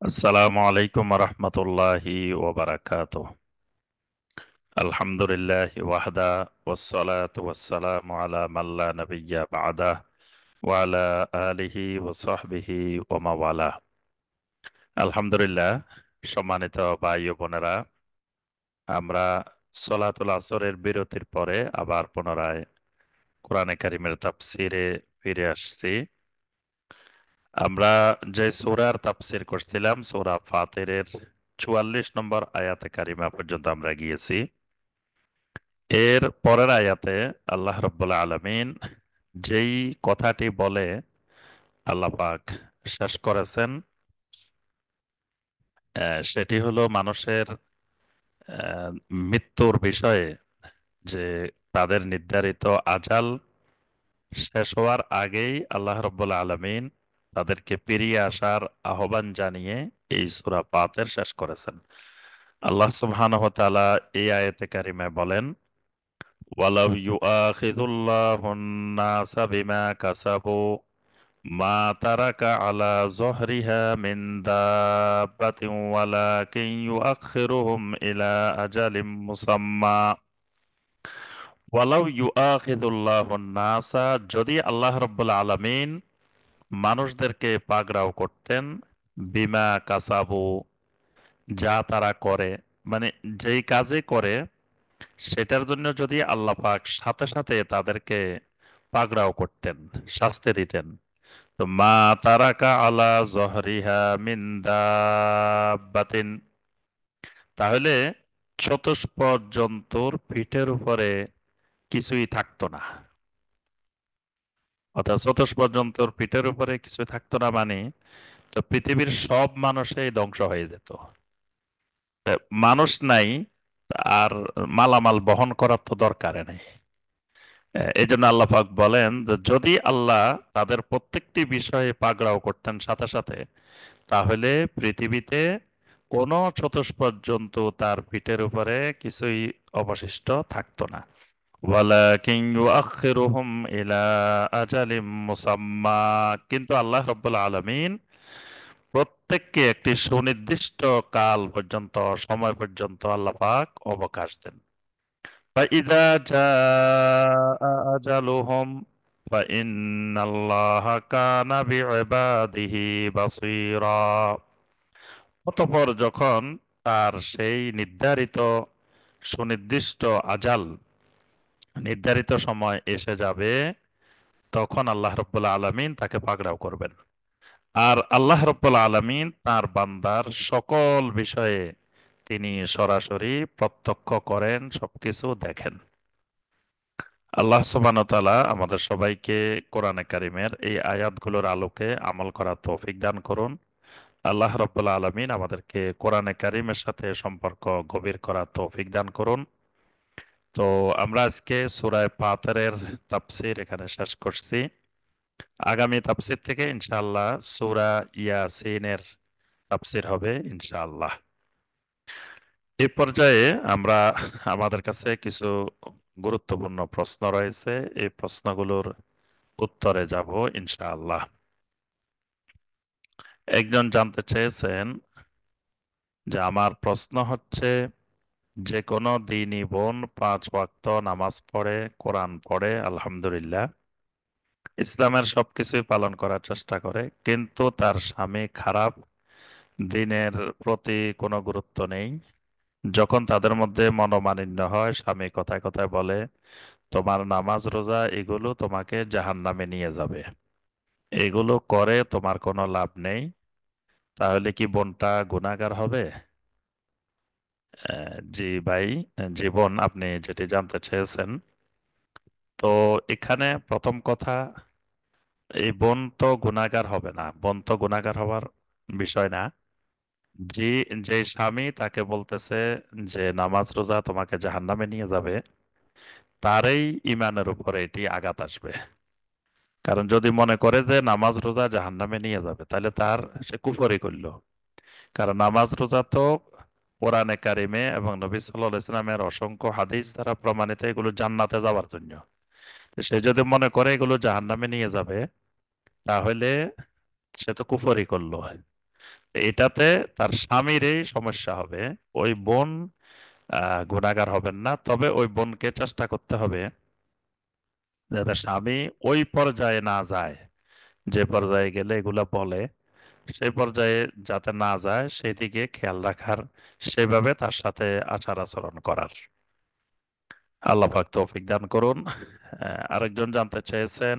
আসসালামু আলাইকুম রহমতুল্লাহি ওবারাকাতুহ। আলহামদুলিল্লাহ ওয়াহদা ওয়াসসালাতু ওয়াসসালামু আলা মাল্লা নাবিয়্যা বা'দা ওয়া আলা আলিহি ওয়া সাহবিহি ওয়া মাওয়ালা। আলহামদুলিল্লাহ, সম্মানিত ভাই ও বোনেরা, আমরা সলাতুল আসরের বিরতির পরে আবার পুনরায় কোরআনে কারিমের তাফসিরে ফিরে আসছি। আমরা যে সূরার তাফসির করছিলাম, সূরা ফাতিরের ৪৪ নম্বর আয়াতে কারিমা পর্যন্ত আমরা গিয়েছি। এর পরের আয়াতে আল্লাহ রাব্বুল আলামিন যেই কথাটি বলে আল্লাহ পাক শেষ করেছেন, সেটি হলো মানুষের আহ, মৃত্যুর বিষয়ে, যে তাদের নির্ধারিত আজাল শেষ হওয়ার আগেই আল্লাহ রাব্বুল আলামিন তাদেরকে ফিরিয়ে আসার আহ্বান জানিয়ে এই সূরা ফাতির শেষ করেছেন। আল্লাহ সুবহানাহু ওয়া তাআলা এই আয়াতে কারিমায় বলেন, ওয়ালাউ ইউআখিযুল্লাহুন নাসা বিমা কাসাবু মা তারাকা আলা যহরিহা মিন দাব্বাতিন ওয়ালাকিন ইউআখিরুহুম ইলা আজালিম মুসাম্মা। ওয়ালাউ ইউআখিযুল্লাহুন নাসা, যদি আল্লাহ রাব্বুল আলামিন মানুষদেরকে পাকড়াও করতেন, বিমা কাসাবু, যা তারা করে, মানে যেই কাজে করে সেটার জন্য যদি আল্লাহ পাক সাথে সাথে তাদেরকে পাকড়াও করতেন, শাস্তি দিতেন, তো মা তারাকা আলা জহরিহা মিন দাব্বাতিন, তাহলে চতুষ্পদ জন্তুর পিঠের উপরে কিছুই থাকতো না। অর্থাৎ চতুষ্পদ জন্তুর পিঠের উপরে কিছুই থাকতো না, মানে তো পৃথিবীর সব মানুষই ধ্বংস হয়ে যেত। মানুষ নাই, আর মালামাল বহন করার তো দরকার নেই। এই জন্য আল্লাহ পাক বলেন যে যদি আল্লাহ তাদের প্রত্যেকটি বিষয়ে পাকড়াও করতেন সাথে সাথে, তাহলে পৃথিবীতে কোনো চতুষ্পদ জন্তু তার পিঠের উপরে কিছুই অবশিষ্ট থাকতো না। ওয়ালাকিন ইউআখিরুহুম ইলা আজালিম মুসাম্মা, কিন্তু আল্লাহ রাব্বুল আলামিন প্রত্যেককে একটি সুনির্দিষ্ট কাল পর্যন্ত, সময় পর্যন্ত আল্লাহ পাক অবকাশ দেন। فإذا جاء أجلهم فإن الله كان بعباده بصيرا, অতঃপর যখন তার সেই নির্ধারিত সুনির্দিষ্ট আজাল, নির্ধারিত সময় এসে যাবে, তখন আল্লাহ রাব্বুল আলামিন তাকে পাকড়াও করবেন। আর আল্লাহ রাব্বুল আলামিন তার বান্দার সকল বিষয়ে তিনি সরাসরি প্রত্যক্ষ করেন, সবকিছু দেখেন। আল্লাহ সুবহানাহু ওয়া তাআলা আমাদের সবাইকে কোরআনে কারিমের এই আয়াতগুলোর আলোকে আমল করার তৌফিক দান করুন। আল্লাহ রাব্বুল আলামিন আমাদেরকে কোরআনে কারিমের সাথে সম্পর্ক গভীর করার তৌফিক দান করুন। তো আমরা আজকে সূরা ফাতিরের তাফসীর এখানে শেষ করছি। আগামী তাফসীর থেকে ইনশাআল্লাহ সূরা ইয়াসিনের তাফসীর হবে ইনশাআল্লাহ। এই পর্যায়ে আমরা, আমাদের কাছে কিছু গুরুত্বপূর্ণ প্রশ্ন রয়েছে, এই প্রশ্নগুলোর উত্তরে যাব ইনশাআল্লাহ। একজন জানতে চেয়েছেন যে, আমার প্রশ্ন হচ্ছে, যে কোনো দিনই বোন 5 ওয়াক্ত নামাজ পড়ে, কোরআন পড়ে, আলহামদুলিল্লাহ, ইসলামের সবকিছুই পালন করার চেষ্টা করে, কিন্তু তার স্বামী খারাপ, দিনের প্রতি কোনো গুরুত্ব নেই। যখন তাদের মধ্যে মনোমালিন্য হয়, স্বামী কথায় কথায় বলে, তোমার নামাজ রোজা এগুলো তোমাকে জাহান্নামে নিয়ে যাবে, এগুলো করে তোমার কোনো লাভ নেই, তাহলে কি বোনটা গুনাহগার হবে? জি ভাই, জীবন আপনি যেটি জানতে চেয়েছেন, তো এখানে প্রথম কথা, এই বোন তো গুনাহগার হবে না, বোন তো গুনাহগার হওয়ার বিষয় না। যে যে স্বামী তাকে বলতেছে যে নামাজ রোজা তোমাকে জাহান্নামে নিয়ে যাবে, তারই ইমানের উপরে এটি আঘাত আসবে। কারণ যদি মনে করে যে নামাজ রোজা জাহান্নামে নিয়ে যাবে, তাহলে তার, সে কুফরি করলো। কারণ নামাজ রোজা তো কোরআনে কারিমে এবং নবী সাল্লাল্লাহু আলাইহি ওয়াসাল্লামের অসংখ্য হাদিস দ্বারা প্রমাণিত, এগুলো জান্নাতে যাওয়ার জন্য। তো সে যদি মনে করে এগুলো জাহান্নামে নিয়ে যাবে, তাহলে সে তো কুফরি করলো। এটাতে তার স্বামীরই সমস্যা হবে। ওই বোন গুনাহগার হবেন না, তবে ওই বোনকে চেষ্টা করতে হবে যাতে স্বামী ওই পর্যায়ে না যায়, যে পর্যায়ে গেলে এগুলা বলে সেই পর্যায়ে যাতে না যায় সেই দিকে খেয়াল রাখার, সেভাবে তার সাথে আচার আচরণ করার। আল্লাহ পাক তৌফিক দান করুন। আরেকজন জানতে চেয়েছেন,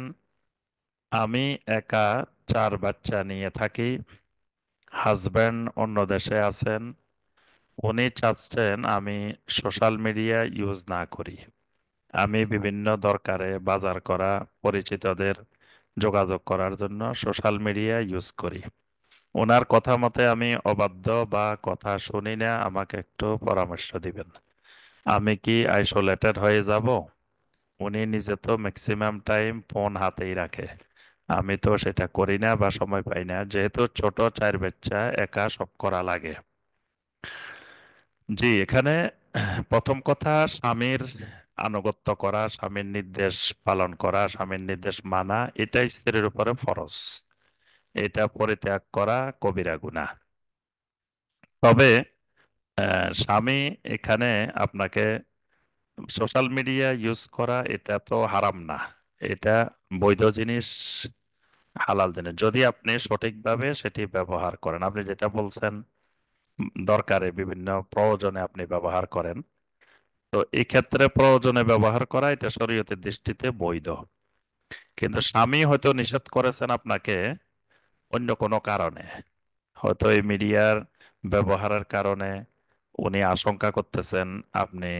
আমি একা 4 বাচ্চা নিয়ে থাকি, হাজবেন্ড অন্য দেশে আছেন, উনি চাচ্ছেন আমি সোশ্যাল মিডিয়া ইউজ না করি। আমি বিভিন্ন দরকারে বাজার করা, পরিচিতদের যোগাযোগ করার জন্য সোশ্যাল মিডিয়া ইউজ করি। ওনার কথা মতে আমি অবাধ্য বা কথা শুনি না, আমাকে একটু পরামর্শ দিবেন। আমি কি আইসোলেটেড হয়ে যাব? উনি নিজে তো ম্যাক্সিমাম টাইম ফোন হাতেই রাখে, আমি তো সেটা করি না বা সময় পাই না, যেহেতু ছোট 4 বাচ্চা একা সব করা লাগে। জি, এখানে প্রথম কথা, স্বামীর আনুগত্য করা, স্বামীর নির্দেশ পালন করা, স্বামীর নির্দেশ মানা, এটা স্ত্রীর উপরে ফরজ। এটা পরিত্যাগ করা কবিরা গুনাহ। তবে স্বামী এখানে আপনাকে সোশ্যাল মিডিয়া ইউজ করা এটা তো হারাম না, এটা বৈধ জিনিস, হালাল জিনিস, যদি আপনি সঠিকভাবে সেটি ব্যবহার করেন। আপনি যেটা বলছেন দরকারে বিভিন্ন প্রয়োজনে আপনি ব্যবহার করেন, তো এই ক্ষেত্রে প্রয়োজনে ব্যবহার করা এটা শরীয়তের দৃষ্টিতে বৈধ। কিন্তু স্বামী হয়তো নিষেধ করেছেন আপনাকে অন্য কোনো কারণে, হয়তো এই মিডিয়ার ব্যবহারের কারণে উনি আশঙ্কা করতেছেন আপনি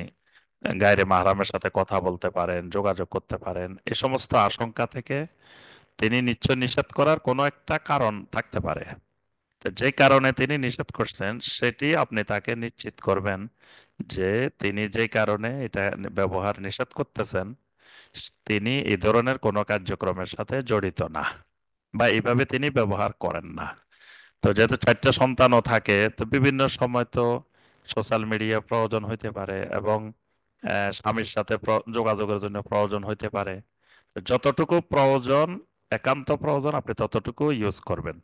গায়রে মাহরামের সাথে কথা বলতে পারেন, যোগাযোগ করতে পারেন, এ সমস্ত আশঙ্কা থেকে তিনি নিশ্চয় নিষেধ করার কোনো একটা কারণ থাকতে পারে। তো যে কারণে তিনি নিষেধ করছেন সেটি আপনি তাকে নিশ্চিত করবেন যে তিনি যে কারণে এটা ব্যবহার নিষেধ করতেছেন তিনি এই ধরনের কোনো কার্যক্রমের সাথে জড়িত না, বা এইভাবে তিনি ব্যবহার করেন না। তো যেহেতু 4টা সন্তানও থাকে, তো বিভিন্ন সময় তো সোশ্যাল মিডিয়া প্রয়োজন হইতে পারে, এবং স্বামীর সাথে যোগাযোগের জন্য প্রয়োজন হইতে পারে। তো যতটুকু প্রয়োজন, একান্ত প্রয়োজন, আপনি ততটুকু ইউজ করবেন।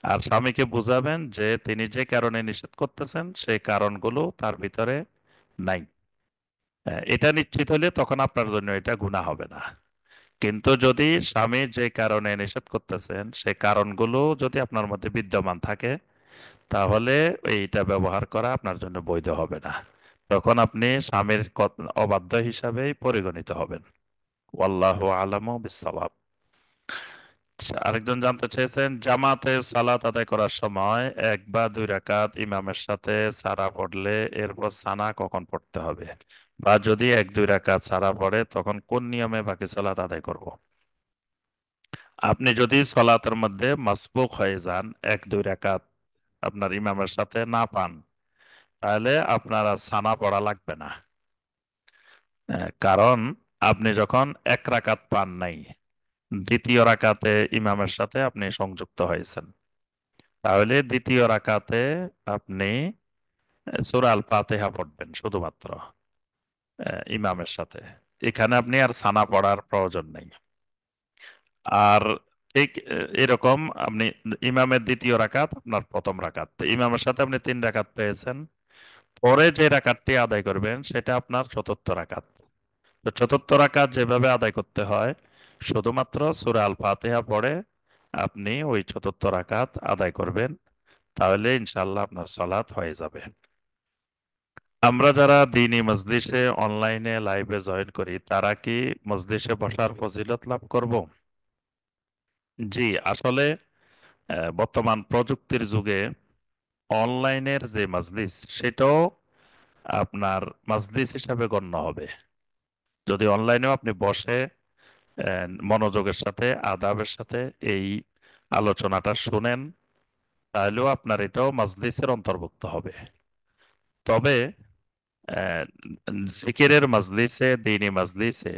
আর স্বামীকে বুঝাবেন যে তিনি যে কারণে নিষেধ করতেছেন সেই কারণগুলো তার ভিতরে নাই। এটা নিশ্চিত হলে তখন আপনার জন্য এটা গুনাহ হবে না। কিন্তু যদি স্বামী যে কারণে নিষেধ করতেছেন সে কারণগুলো যদি আপনার মধ্যে বিদ্যমান থাকে, তাহলে এইটা ব্যবহার করা আপনার জন্য বৈধ হবে না। তখন আপনি স্বামীর অবাধ্য হিসাবেই পরিগণিত হবেন। ওয়াল্লাহু আলামু বিসসাওয়াব। আচ্ছা, আরেকজন জানতে চেয়েছেন, জামাতে সালাত আদায় করার সময় 1 বা 2 রাকাত ইমামের সাথে সারা পড়লে এরপর সানা কখন পড়তে হবে, বা যদি 1-2 রাকাত সারা পড়ে তখন কোন নিয়মে বাকি সালাত আদায় করব? আপনি যদি সলাতের মধ্যে মাসবুক হয়ে যান, 1-2 রাকাত আপনার ইমামের সাথে না পান, তাহলে আপনার আর সানা পড়া লাগবে না। কারণ আপনি যখন 1 রাকাত পান নাই, দ্বিতীয় রাকাতে ইমামের সাথে আপনি সংযুক্ত হয়েছেন, তাহলে দ্বিতীয় রাকাতে আপনি সূরা আল ফাতিহা পড়বেন শুধুমাত্র ইমামের সাথে। এখানে আপনি আর সানা পড়ার প্রয়োজন নেই। আর ঠিক এরকম আপনি ইমামের দ্বিতীয় রাকাত আপনার প্রথম রাকাত, তো ইমামের সাথে আপনি 3 রাকাত পেয়েছেন, পরে যে রাকাতটি আদায় করবেন সেটা আপনার চতুর্থ রাকাত। তো চতুর্থ রাকাত যেভাবে আদায় করতে হয়, শুধুমাত্র সূরা আল ফাতিহা পড়ে আপনি ওই চতুর্থ রাকাত আদায় করবেন, তাহলে ইনশাআল্লাহ আপনার সালাত হয়ে যাবে। আমরা যারা দ্বীনী মজলিসে অনলাইনে লাইভে জয়েন করি তারা কি মজলিসে বসার ফজিলত লাভ করব? জি, আসলে বর্তমান প্রযুক্তির যুগে অনলাইনের যে মজলিস সেটাও আপনার মজলিস হিসাবে গণ্য হবে। যদি অনলাইনেও আপনি বসে মনোযোগের সাথে আদাবের সাথে এই আলোচনাটা শুনেন, তাহলেও আপনার এটাও মজলিসের অন্তর্ভুক্ত হবে। তবে আহ, জিকিরের মজলিসে, দ্বীনী মজলিসে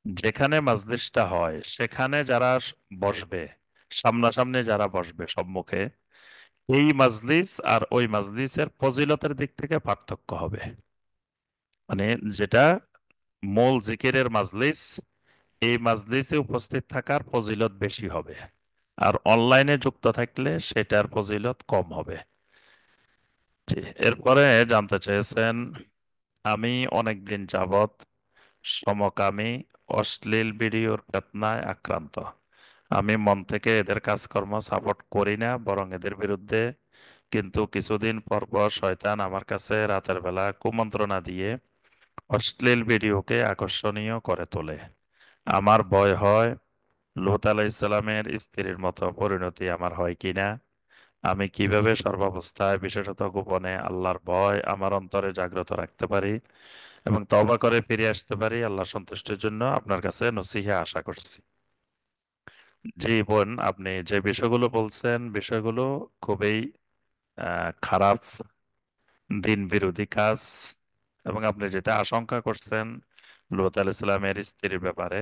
যেখানে মাজলিসটা হয় সেখানে যারা বসবে, সামনাসামনি যারা বসবে সম্মুখে, এই মাজলিস আর ওই মাজলিসের ফজিলতের দিক থেকে পার্থক্য হবে। মানে যেটা মূল জিকিরের মাজলিস, এই মাজলিসে উপস্থিত থাকার ফজিলত বেশি হবে। আর অনলাইনে যুক্ত থাকলে সেটার ফজিলত কম হবে। জি। এরপরে জানতে চেয়েছেন, আমি অনেকদিন যাবৎ সমকামী অশ্লীল ভিডিওর ফেতনায় আক্রান্ত। আমি মন থেকে এদের কাজকর্ম সাপোর্ট করি না, বরং এদের বিরুদ্ধে। কিন্তু কিছুদিন পর পর শয়তান আমার কাছে রাতের বেলা কুমন্ত্রণা দিয়ে অশ্লীল ভিডিওকে আকর্ষণীয় করে তোলে। আমার ভয় হয় লূত আলাইহিসসালামের স্ত্রীর মতো পরিণতি আমার হয় কিনা। আমি কিভাবে সর্বাবস্থায়, বিশেষত গোপনে, আল্লাহর ভয় আমার অন্তরে জাগ্রত রাখতে পারি এবং তওবা করে ফিরে আসতে পারি আল্লাহর সন্তুষ্টির জন্য, আপনার কাছে নসিহা আশা করছি। জি বোন, আপনি যে বিষয়গুলো বলছেন বিষয়গুলো খুবই খারাপ, দিন বিরোধী কাজ। এবং আপনি যেটা আশঙ্কা করছেন লূত আলাইহিস সালামের স্ত্রীর ব্যাপারে,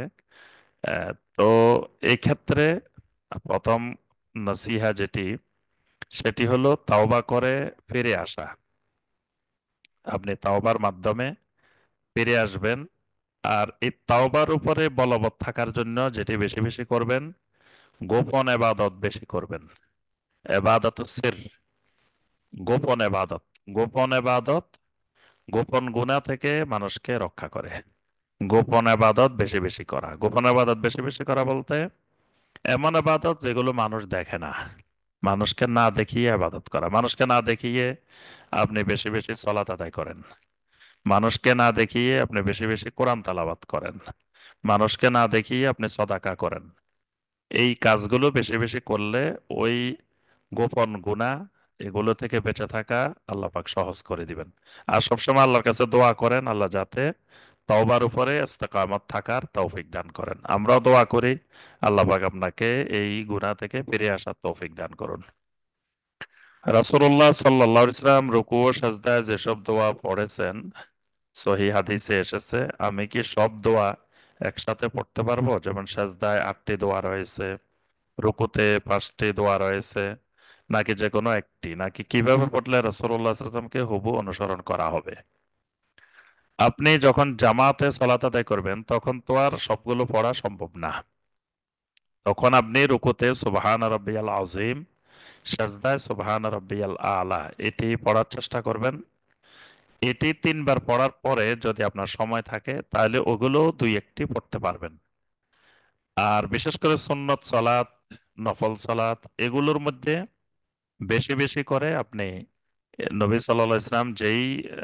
তো এই ক্ষেত্রে প্রথম নসিহা যেটি, সেটি হলো তাওবা করে ফিরে আসা। আপনি তাওবার মাধ্যমে ফিরে আসবেন। আর এই তাওবার উপরে বলবৎ থাকার জন্য যেটি বেশি বেশি করবেন, গোপন এবাদত বেশি করবেন। এবাদত সির, গোপন এবাদত। গোপন এবাদত গোপন গুনাহ থেকে মানুষকে রক্ষা করে। গোপন এবাদত বেশি বেশি করা, গোপন এবাদত বেশি বেশি করা বলতে এমন এবাদত যেগুলো মানুষ দেখে না, মানুষকে না দেখিয়ে আবাদত করা। মানুষকে না দেখিয়ে আপনি বেশি বেশি সলাত আদায় করেন, মানুষকে না দেখিয়ে আপনি বেশি বেশি কোরআন তালাবাত করেন, মানুষকে না দেখিয়ে আপনি সদাকা করেন। এই কাজগুলো বেশি বেশি করলে ওই গোপন গুনাহ এগুলো থেকে বেঁচে থাকা আল্লাহ পাক সহজ করে দিবেন। আর সবসময় আল্লাহর কাছে দোয়া করেন আল্লাহ যাতে তওবার উপরে ইস্তেকামত থাকার তৌফিক দান করেন। আমরাও দোয়া করি আল্লাহ পাক আপনাকে এই গুনাহ থেকে ফিরে আসার তৌফিক দান করুন। রাসূলুল্লাহ সাল্লাল্লাহু আলাইহি ওয়াসাল্লাম রুকু ও সাজদায় যেসব দোয়া পড়েছেন সহি হাদিসে এসেছে, আমি কি সব দোয়া একসাথে পড়তে পারবো? যেমন সাজদায় 8টি দোয়া রয়েছে, রুকুতে 5টি দোয়া রয়েছে, নাকি যে কোনো একটি, নাকি কিভাবে পড়লে রাসূলুল্লাহ সাল্লাল্লাহু আলাইহি ওয়াসাল্লামকে হুবহু অনুসরণ করা হবে? আপনি যখন জামাতে সালাত আদায় করবেন তখন তো আর সবগুলো পড়া সম্ভব না। তখন আপনি রুকুতে সুবহান রাব্বিয়াল আযীম, সাজদায় সুবহান রাব্বিয়াল আলা এটি পড়ার চেষ্টা করবেন। এটি 3বার পড়ার পরে যদি আপনার সময় থাকে তাহলে ওগুলো দুই একটি পড়তে পারবেন। আর বিশেষ করে সুন্নত সালাত, নফল সালাত এগুলোর মধ্যে বেশি বেশি করে আপনি নবী সাল্লাল্লাহু আলাইহি ওয়াসাল্লাম যেই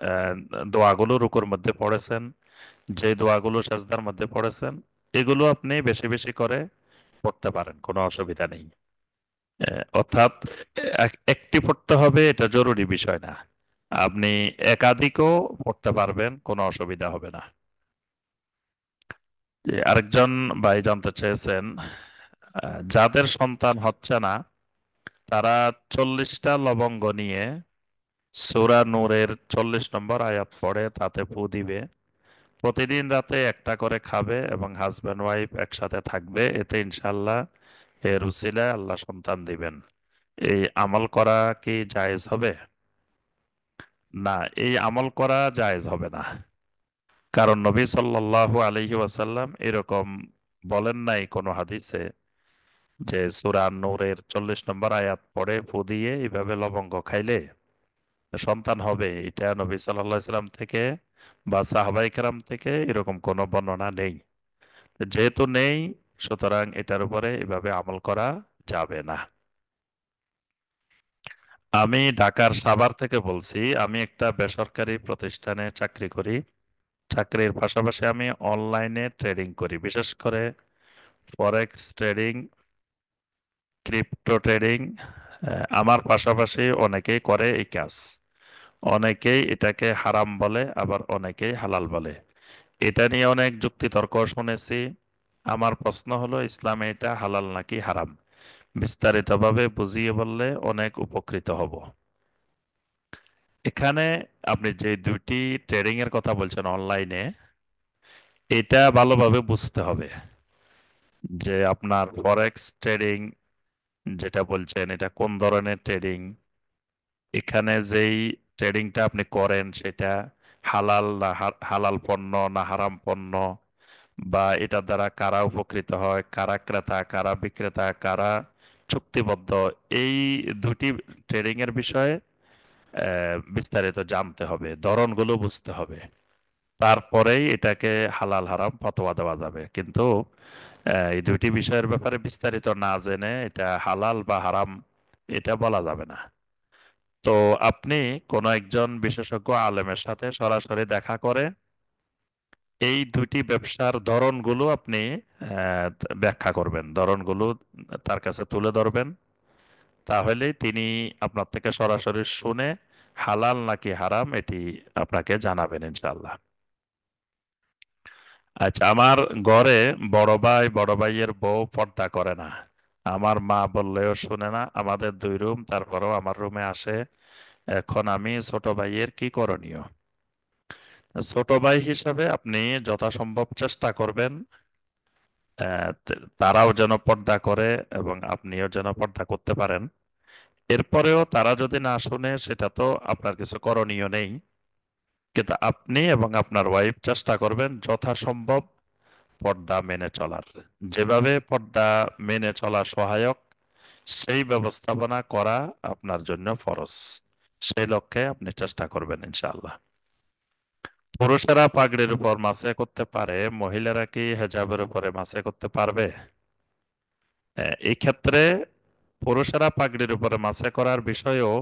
আহ, দোয়াগুলো রুকুর মধ্যে পড়েছেন, যে দোয়াগুলো সাজদার মধ্যে পড়েছেন, এগুলো আপনি বেশি বেশি করে পড়তে পারেন, কোনো অসুবিধা নেই। অর্থাৎ একটি পড়তে হবে এটা জরুরি বিষয় না, আপনি একাধিকও পড়তে পারবেন, কোনো অসুবিধা হবে না। যে আরেকজন ভাই জানতে চেয়েছেন, যাদের সন্তান হচ্ছে না তারা 40টা লবঙ্গ নিয়ে সূরা নূরের 40 নম্বর আয়াত পড়ে তাতে ফু দিবে, প্রতিদিন রাতে একটা করে খাবে এবং হাজব্যান্ড ওয়াইফ একসাথে থাকবে, এতে ইনশাল্লাহ এর উসিলায় আল্লাহ সন্তান দিবেন। এই আমল করা কি জায়েজ হবে? না, এই আমল করা জায়েজ হবে না। কারণ নবী সাল্লাল্লাহু আলাইহি ওয়াসাল্লাম এরকম বলেন নাই কোনো হাদিসে যে সূরা নূরের 40 নম্বর আয়াত পড়ে ফু দিয়ে এইভাবে লবঙ্গ খাইলে সন্তান হবে। এটা নবী সাল্লাল্লাহু আলাইহি সাল্লাম থেকে বা সাহাবায়ে কেরাম থেকে এরকম কোনো বর্ণনা নেই। যেহেতু নেই, সুতরাং এটার উপরে এভাবে আমল করা যাবে না। আমি ঢাকার সাভার থেকে বলছি। আমি একটা বেসরকারি প্রতিষ্ঠানে চাকরি করি। চাকরির পাশাপাশি আমি অনলাইনে ট্রেডিং করি, বিশেষ করে ফরেক্স ট্রেডিং, ক্রিপ্টো ট্রেডিং। আমার পাশাপাশি অনেকেই করে এই কাজ। অনেকেই এটাকে হারাম বলে, আবার অনেকেই হালাল বলে। এটা নিয়ে অনেক যুক্তিতর্ক শুনেছি। আমার প্রশ্ন হলো ইসলামে এটা হালাল নাকি হারাম, বিস্তারিতভাবে বুঝিয়ে বললে অনেক উপকৃত হব। এখানে আপনি যে দুইটি ট্রেডিং এর কথা বলছেন অনলাইনে, এটা ভালোভাবে বুঝতে হবে যে আপনার ফরেক্স ট্রেডিং যেটা বলছেন এটা কোন ধরনের ট্রেডিং। এখানে যেই ট্রেডিংটা আপনি করেন সেটা হালাল না হালাল পণ্য না হারাম পণ্য, বা এটা দ্বারা কারা উপকৃত হয়, কারা ক্রেতা কারা বিক্রেতা, কারা চুক্তিবদ্ধ, এই দুটি ট্রেডিং এর বিষয়ে বিস্তারিত জানতে হবে, ধরনগুলো বুঝতে হবে, তারপরেই এটাকে হালাল হারাম ফতোয়া দেওয়া যাবে। কিন্তু এই দুইটি বিষয়ের ব্যাপারে বিস্তারিত না জেনে এটা হালাল বা হারাম এটা বলা যাবে না। তো আপনি কোনো একজন বিশেষজ্ঞ আলেমের সাথে সরাসরি দেখা করে এই দুইটি ব্যবসার ধরনগুলো আপনি ব্যাখ্যা করবেন, ধরনগুলো তার কাছে তুলে ধরবেন। তাহলে তিনি আপনার থেকে সরাসরি শুনে হালাল নাকি হারাম এটি আপনাকে জানাবেন ইনশাআল্লাহ। আচ্ছা, আমার ঘরে বড় ভাই বড় ভাইয়ের বউ পর্দা করে না। আমার মা বললেও শুনে না, আমাদের দুই রুম, তারপরেও আমার রুমে আসে। এখন আমি ছোট ভাইয়ের কি করণীয়? ছোট ভাই হিসাবে আপনি যথাসম্ভব চেষ্টা করবেন তারাও যেন পর্দা করে এবং আপনিও যেন পর্দা করতে পারেন। এরপরেও তারা যদি না শুনে সেটা তো আপনার কিছু করণীয় নেই, কিন্তু আপনি এবং আপনার ওয়াইফ চেষ্টা করবেন যথাসম্ভব পর্দা মেনে চলার। যেভাবে পর্দা মেনে চলা সহায়ক সেই ব্যবস্থাপনা করা আপনার জন্য ফরজ। সেই লক্ষ্যে আপনি চেষ্টা করবেন ইনশাআল্লাহ। পুরুষেরা পাগড়ির উপর মাসে করতে পারে, মহিলারা কি হেজাবের উপরে মাসে করতে পারবে? এই ক্ষেত্রে পুরুষেরা পাগড়ির উপরে মাসে করার বিষয়েও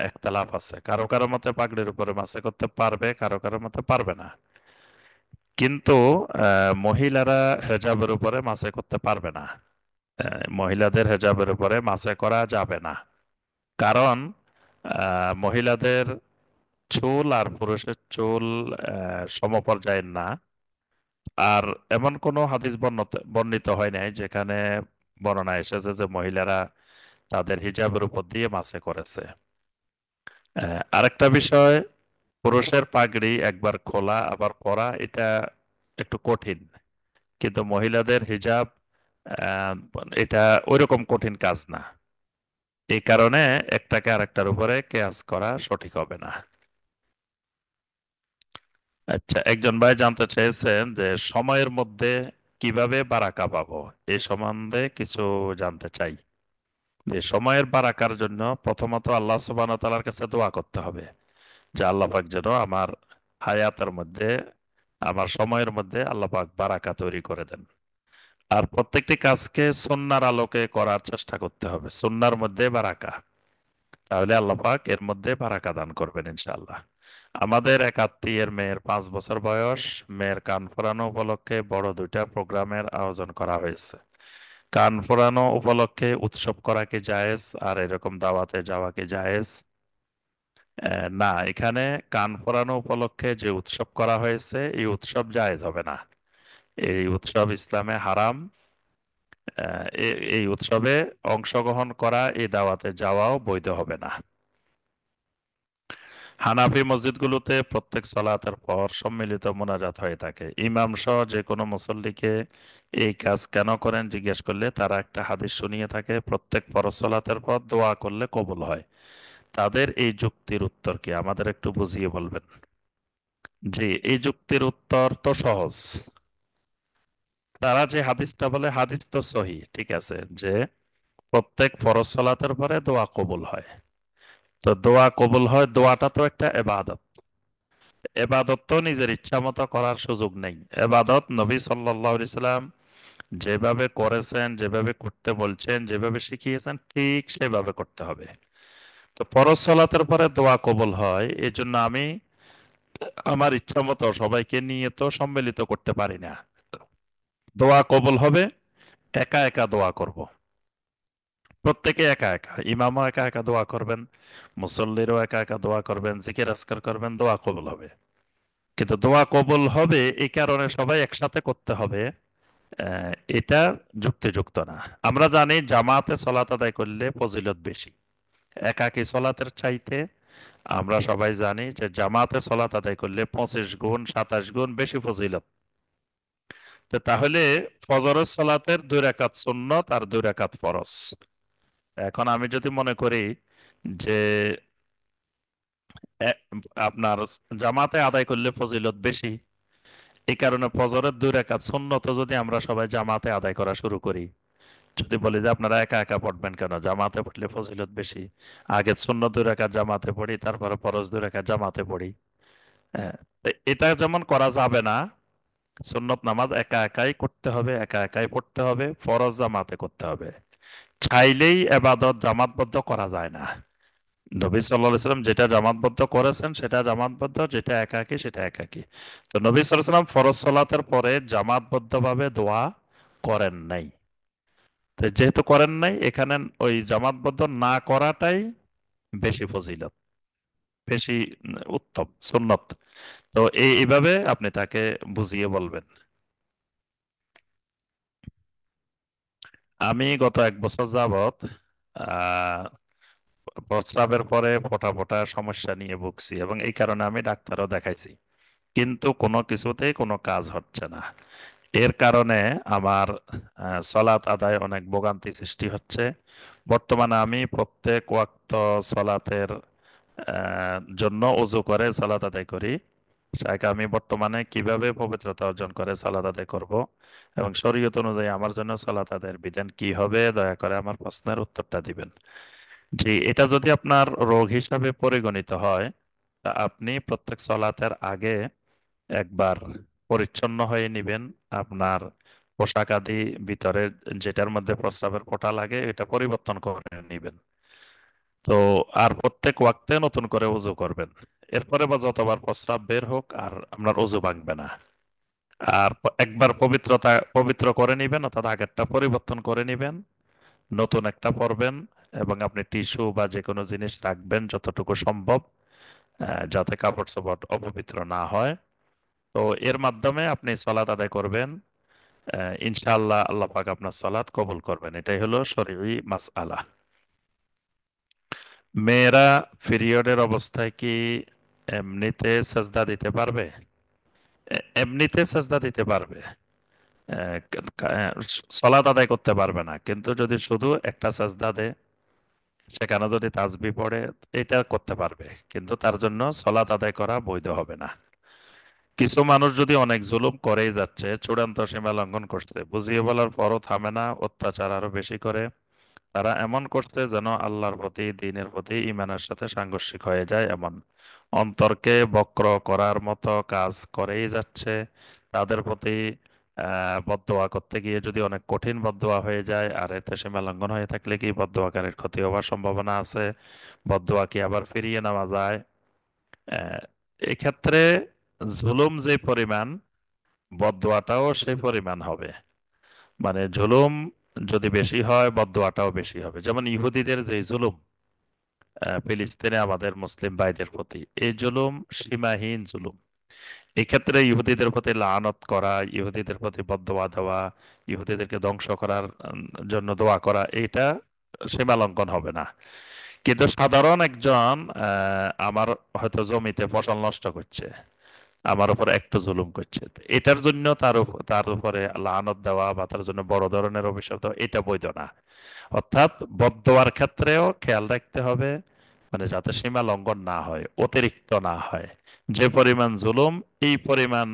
একতলাফ আছে। কারো কারো মতে পাগড়ির উপরে মাসে করতে পারবে, কারো কারো মতে পারবে না। কিন্তু মহিলারা হেজাবের উপরে মাসে করতে পারবে না। মহিলাদের হেজাবের উপরে মাসে করা যাবে না। কারণ মহিলাদের চুল আর পুরুষের চুল সমপর্যায়ের না। আর এমন কোনো হাদিস বর্ণিত হয় নাই যেখানে বর্ণনা এসেছে যে মহিলারা তাদের হিজাবের উপর দিয়ে মাসে করেছে। আরেকটা বিষয়, পুরুষের পাগড়ি একবার খোলা আবার পরা এটা একটু কঠিন, কিন্তু মহিলাদের হিজাব আহ, এটা ওইরকম কঠিন কাজ না। এই কারণে একটাকে আরেকটার উপরে কেয়াস করা সঠিক হবে না। আচ্ছা, একজন ভাই জানতে চেয়েছেন যে সময়ের মধ্যে কিভাবে বারাকা পাবো, এই সম্বন্ধে কিছু জানতে চাই। যে সময়ের বারাকার জন্য প্রথমত আল্লাহ সুবহানাহু ওয়া তাআলার কাছে দোয়া করতে হবে যে আল্লাহ পাক যেন আমার হায়াতের মধ্যে, আমার সময়ের মধ্যে আল্লাহ পাক বারাকা তৈরি করে দেন। আর প্রত্যেকটি কাজকে সুন্নাহর আলোকে করার চেষ্টা করতে হবে, সুন্নাহর মধ্যে বারাকা। তাহলে আল্লাহ পাক এর মধ্যে বারাকা দান করবেন ইনশাআল্লাহ। আমাদের এক আত্মীয়ের মেয়ের 5 বছর বয়স, মেয়ের কান ফোরানো উপলক্ষে বড় দুইটা প্রোগ্রামের আয়োজন করা হয়েছে। কান ফোরানো উপলক্ষে উৎসব করা কি জায়েজ, আর এরকম দাওয়াতে যাওয়া কি জায়েজ? না, এখানে কান ফোরানো উপলক্ষে যে উৎসব করা হয়েছে এই উৎসব জায়েজ হবে না। এই উৎসব ইসলামে হারাম। এই উৎসবে অংশগ্রহণ করা, এই দাওয়াতে যাওয়াও বৈধ হবে না। হানাফি মসজিদগুলোতে প্রত্যেক সালাতের পর সম্মিলিত মোনাজাত হয়ে থাকে। ইমাম সহ যে কোনো মুসল্লিকে এই কাজ কেন করেন জিজ্ঞেস করলে তারা একটা হাদিস শুনিয়ে থাকে, প্রত্যেক ফরজ সালাতের পর দোয়া করলে কবুল হয়। তাদের এই যুক্তির উত্তর কি আমাদের একটু বুঝিয়ে বলবেন? জি, এই যুক্তির উত্তর তো সহজ। তারা যে হাদিসটা বলে হাদিস তো সহি, ঠিক আছে, যে প্রত্যেক ফরজ সালাতের পরে দোয়া কবুল হয়। তো দোয়া কবুল হয়, দোয়াটা তো একটা এবাদত। এবাদত তো নিজের ইচ্ছা মতো করার সুযোগ নেই। এবাদত নবী সাল্লাল্লাহু আলাইহি সাল্লাম যেভাবে করেছেন, যেভাবে করতে বলছেন, যেভাবে শিখিয়েছেন ঠিক সেভাবে করতে হবে। তো ফরজ সালাতের পরে দোয়া কবুল হয়, এই জন্য আমি আমার ইচ্ছা মতো সবাইকে নিয়ে তো সম্মিলিত করতে পারি না। দোয়া কবুল হবে, একা একা দোয়া করব। প্রত্যেকে একা একা, ইমামও একা একা দোয়া করবেন, মুসল্লিরও একা একা দোয়া করবেন, জিকির আজকার করবেন, দোয়া কবুল হবে। কিন্তু দোয়া কবুল হবে এই কারণে সবাই একসাথে করতে হবে, আহ, এটা যুক্তিযুক্ত না। আমরা জানি জামাতে সলাত আদায় করলে ফজিলত বেশি একাকী সলাতের চাইতে। আমরা সবাই জানি যে জামাতে সলাত আদায় করলে 25 গুণ 27 গুণ বেশি ফজিলত। তো তাহলে ফজরের সলাতের 2 রাকাত সুন্নত আর 2 রাকাত ফরজ। এখন আমি যদি মনে করি যে এ- আপনার জামাতে আদায় করলে ফজিলত বেশি, এই কারণে ফজরের 2 রাকাত সুন্নত যদি আমরা সবাই জামাতে আদায় করা শুরু করি, যদি বলি যে আপনারা একা একা পড়বেন কেন, জামাতে পড়লে ফজিলত বেশি, আগে সুন্নত 2 রাকাত জামাতে পড়ি, তারপরে ফরজ 2 রাকাত জামাতে পড়ি। হ্যাঁ, তো এটা যেমন করা যাবে না, সুন্নত নামাজ একা একাই করতে হবে, একা একাই পড়তে হবে, ফরজ জামাতে করতে হবে। চাইলেই এবাদত জামাতবদ্ধ করা যায় না। নবী সাল্লাল্লাহু আলাইহি সাল্লাম যেটা জামাতবদ্ধ করেছেন সেটা জামাতবদ্ধ, যেটা একাকী সেটা একাকী। তো নবী সাল্লাল্লাহু আলাইহি সাল্লাম ফরজ সালাতের পরে জামাতবদ্ধ ভাবে দোয়া করেন নাই। তো যেহেতু করেন নাই, এখানে ওই জামাতবদ্ধ না করাটাই বেশি ফজিলত, বেশি উত্তম সুন্নত। তো এইভাবে আপনি তাকে বুঝিয়ে বলবেন। আমি গত 1 বছর যাবত আহ প্রস্রাবের পরে ফোঁটা ফোঁটা সমস্যা নিয়ে ভুগছি, এবং এই কারণে আমি ডাক্তারও দেখাইছি, কিন্তু কোনো কিছুতেই কোনো কাজ হচ্ছে না। এর কারণে আমার সলাত আদায় অনেক ভোগান্তি সৃষ্টি হচ্ছে। বর্তমানে আমি প্রত্যেক ওয়াক্ত সলাতের জন্য অজু করে সালাত আদায় করি। শাইখ, আমি বর্তমানে কিভাবে পবিত্রতা অর্জন করে সালাত আদায় করব এবং শরীয়ত অনুযায়ী আমার জন্য সালাত আদায়ের বিধান কি হবে, দয়া করে আমার প্রশ্নের উত্তরটা দিবেন। জি, এটা যদি আপনার রোগ হিসাবে পরিগণিত হয়, তা আপনি প্রত্যেক সলাতের আগে একবার পরিচ্ছন্ন হয়ে নিবেন। আপনার পোশাক আদি ভিতরে যেটার মধ্যে প্রস্রাবের ফোঁটা লাগে এটা পরিবর্তন করে নিবেন। তো আর প্রত্যেক ওয়াক্তে নতুন করে ওযু করবেন। এরপরে বা যতবার প্রস্রাব বের হোক আর আপনার ওযু ভাঙবে না। আর একবার পবিত্র করে নিবেন, অর্থাৎ আগেরটা পরিবর্তন করে নিবেন, নতুন একটা পরবেন, এবং আপনি টিস্যু বা যে কোনো জিনিস রাখবেন যতটুকু সম্ভব, যাতে কাপড় চোপড় অপবিত্র না হয়। তো এর মাধ্যমে আপনি সালাত আদায় করবেন। ইনশাআল্লাহ আল্লাহ পাক আপনার সালাত কবুল করবেন। এটাই হলো শরঈ মাসআলা। মেয়েরা পিরিয়ডের অবস্থায় কি এমনিতে সেজদা দিতে পারবে? এমনিতে সেজদা দিতে পারবে। সালাত আদায় করতে পারবে না, কিন্তু যদি শুধু একটা সেজদা দেয়, সেখানে যদি তাসবিহ পড়ে, এটা করতে পারবে, কিন্তু তার জন্য সালাত আদায় করা বৈধ হবে না। কিছু মানুষ যদি অনেক জুলুম করেই যাচ্ছে, চূড়ান্ত সীমা লঙ্ঘন করছে, বুঝিয়ে বলার পরও থামে না, অত্যাচার আরো বেশি করে, তারা এমন করছে যেন আল্লাহর প্রতি, দ্বীনের প্রতি ঈমানের সাথে সাংঘর্ষিক হয়ে যায়, এমন অন্তরকে বক্র করার মতো কাজ করেই যাচ্ছে। তাদের প্রতি বদদোয়া করতে গিয়ে যদি অনেক কঠিন বদদোয়া হয়ে যায়, আর এতে সীমা লঙ্ঘন হয়ে থাকলে কি বদদোয়াকারীর ক্ষতি হওয়ার সম্ভাবনা আছে? বদদোয়া কি আবার ফিরিয়ে নেওয়া যায়? আহ, এক্ষেত্রে জুলুম যে পরিমাণ, বদদোয়াটাও সেই পরিমাণ হবে। মানে জুলুম যদি বেশি হয়, বদদোয়াটাও বেশি হবে। যেমন ইহুদিদের যে জুলুম ফিলিস্তিনে আমাদের মুসলিম ভাইদের প্রতি, এই জুলুম সীমাহীন জুলুম। এক্ষেত্রে ইহুদিদের প্রতি লানত করা, ইহুদিদের প্রতি বদদোয়া দেওয়া, ইহুদিদেরকে ধ্বংস করার জন্য দোয়া করা, এটা সীমা লঙ্ঘন হবে না। কিন্তু সাধারণ একজন আমার হয়তো জমিতে ফসল নষ্ট করছে, আমার উপর একটু জুলুম করছে, তো এটার জন্য তার উপরে লানত দেওয়া বা তার জন্য বড় ধরনের অভিশাপ দেওয়া, এটা বৈধ না। অর্থাৎ বদদোয়ার ক্ষেত্রেও খেয়াল রাখতে হবে, মানে যাতে সীমা লঙ্ঘন না হয়, অতিরিক্ত না হয়। যে পরিমাণ জুলুম, এই পরিমাণ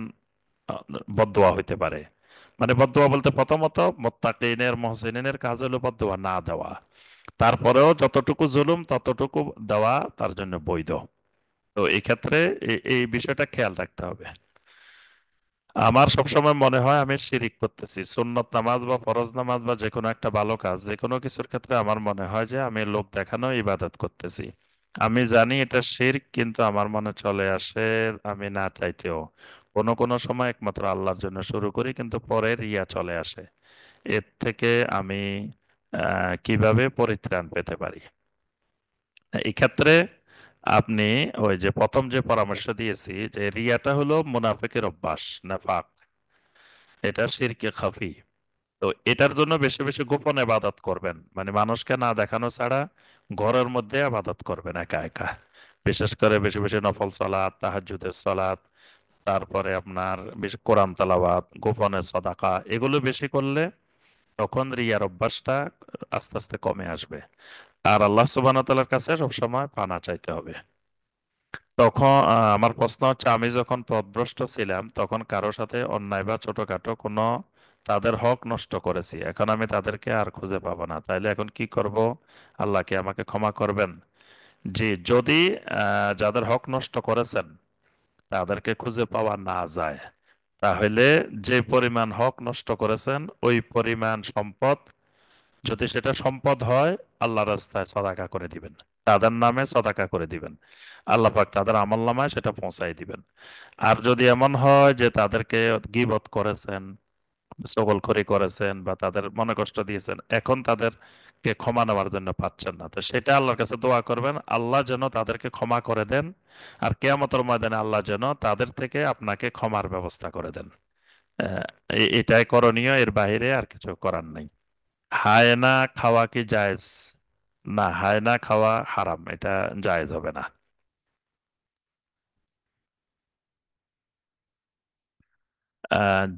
আহ, বদদোয়া হইতে পারে। মানে বদদোয়া বলতে প্রথমত মুত্তাকিনের মুহসিনিনের কাজ হলো বদদোয়া না দেওয়া। তারপরেও যতটুকু জুলুম ততটুকু দেওয়া তার জন্য বৈধ। তো এই ক্ষেত্রে এই বিষয়টা খেয়াল রাখতে হবে। আমার সবসময় মনে হয় আমি শিরিক করতেছি, সুন্নত নামাজ বা ফরজ নামাজ বা যে কোনো একটা ভালো কাজ, যে কোনো কিছুর ক্ষেত্রে আমার মনে হয় যে আমি লোক দেখানো ইবাদত করতেছি। আমি জানি এটা শিরক, কিন্তু আমার মনে চলে আসে আমি না চাইতেও। কোনো কোনো সময় একমাত্র আল্লাহর জন্য শুরু করি, কিন্তু পরে রিয়া চলে আসে। এর থেকে আমি কিভাবে পরিত্রাণ পেতে পারি? এই ক্ষেত্রে আপনি ওই যে প্রথম যে পরামর্শ দিয়েছি, যে রিয়াটা হলো মুনাফিকের অভ্যাস, নাফাক, এটা শিরকে খাফি। তো এটার জন্য বেশি বেশি গোপন ইবাদত করবেন, মানে মানুষকে না দেখানো ছাড়া ঘরের মধ্যে ইবাদত করবেন একা একা। বিশেষ করে বেশি বেশি নফল সালাত, তাহাজ্জুদের সালাত, তারপরে আপনার বেশি কোরআন তেলাওয়াত, গোপনে সদাকা, এগুলো বেশি করলে তখন রিয়ার অভ্যাসটা আস্তে আস্তে কমে আসবে। আর আল্লাহ সুবহানাহু ওয়া তাআলার কাছে সবসময় পানা চাইতে হবে। তখন আমার প্রশ্ন হচ্ছে, আমি যখন পথভ্রষ্ট ছিলাম তখন কারোর সাথে অন্যায় বা ছোটখাটো কোনো তাদের হক নষ্ট করেছি, এখন আমি তাদেরকে আর খুঁজে পাবো না, তাইলে এখন কি করব? আল্লাহ কি আমাকে ক্ষমা করবেন? জি, যদি যাদের হক নষ্ট করেছেন তাদেরকে খুঁজে পাওয়া না যায়, তাহলে যে পরিমাণ হক নষ্ট করেছেন ওই পরিমাণ সম্পদ, যদি সেটা সম্পদ হয়, আল্লাহ রাস্তায় সদাকা করে দিবেন, তাদের নামে সদাকা করে দিবেন। আল্লাহ পাক তাদের আমলনামায় সেটা পৌঁছাই দিবেন। আর যদি এমন হয় যে তাদেরকে গীবত করেছেন, চগলখড়ি করেছেন, বা তাদের মনে কষ্ট দিয়েছেন, এখন তাদেরকে ক্ষমা নেওয়ার জন্য পাচ্ছেন না, তো সেটা আল্লাহর কাছে দোয়া করবেন, আল্লাহ যেন তাদেরকে ক্ষমা করে দেন। আর কিয়ামতের ময়দানে আল্লাহ যেন তাদের থেকে আপনাকে ক্ষমার ব্যবস্থা করে দেন। আহ, এটাই করণীয়, এর বাইরে আর কিছু করার নাই। হায়না খাওয়া কি জায়েজ? না, হায়না খাওয়া হারাম, এটা জায়েজ হবে না।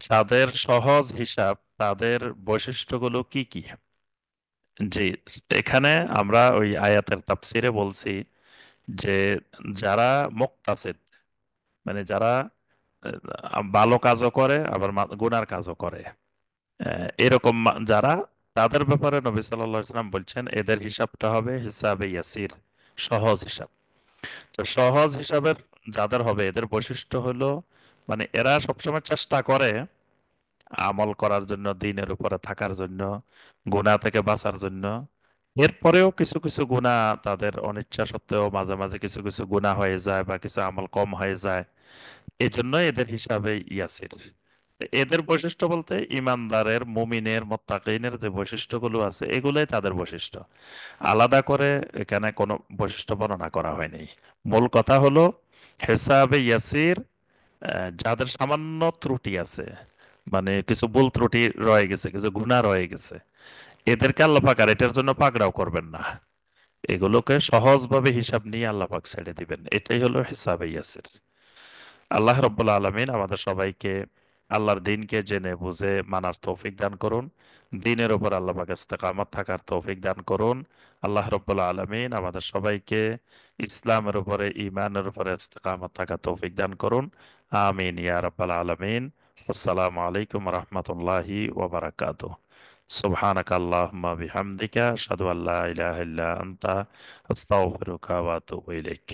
যাদের সহজ হিসাব তাদের বৈশিষ্ট্যগুলো কি কি? জি, এখানে আমরা ওই আয়াতের তাফসিরে বলছি যে যারা মুক্তাসিদ, মানে যারা ভালো কাজও করে আবার গুনার কাজও করে, এরকম যারা, তাদের ব্যাপারে নবী সাল্লাল্লাহু আলাইহি ওয়াসাল্লাম বলছেন এদের হিসাবটা হবে হিসাবে ইয়াসির, সহজ হিসাব। তো সহজ হিসাবের যাদের হবে এদের বৈশিষ্ট্য হলো, মানে এরা সবসময় চেষ্টা করে আমল করার জন্য, দিনের উপরে থাকার জন্য, গুনাহ থেকে বাঁচার জন্য। এরপরেও কিছু কিছু গুনাহ তাদের অনিচ্ছা সত্ত্বেও মাঝে মাঝে কিছু কিছু গুনাহ হয়ে যায় বা কিছু আমল কম হয়ে যায়, এই জন্য এদের হিসাবে ইয়াসির। এদের বৈশিষ্ট্য বলতে ইমানদারের, মুমিনের, মুত্তাকিনের যে বৈশিষ্ট্যগুলো আছে এগুলোই তাদের বৈশিষ্ট্য। আলাদা করে এখানে কোনো বৈশিষ্ট্য বর্ণনা করা হয়নি। মূল কথা হলো হেসাবে ইয়াসির, যাদের সামান্য ত্রুটি আছে, মানে কিছু ভুল ত্রুটি রয়ে গেছে, কিছু গুনাহ রয়ে গেছে, এদেরকে আল্লাহ পাক আর এটার জন্য পাকড়াও করবেন না। এগুলোকে সহজভাবে হিসাব নিয়ে আল্লাহ পাক ছেড়ে দিবেন, এটাই হলো হিসাবে ইয়াসির। আল্লাহ রব্বুল আলমিন আমাদের সবাইকে আল্লাহর দিনকে জেনে বুঝে মানার তৌফিক দান করুন। দিনের উপর আল্লাহ পাক ইস্তেকামত থাকার তৌফিক দান করুন। আল্লাহ রব্বুল আলমিন আমাদের সবাইকে ইসলামের উপরে, ইমানের উপরে ইস্তেকামত থাকার তৌফিক দান করুন। আমিন ইয়া রাব্বাল আলামিন। আসসালামু আলাইকুম রহমতুল্লাহি ওয়া বারাকাতুহু। সুবহানাকা আল্লাহুম্মা বিহামদিকা আশহাদু আল্লা ইলাহা ইল্লা আনতা আস্তাগফিরুকা ওয়া আতুবু ইলাইক।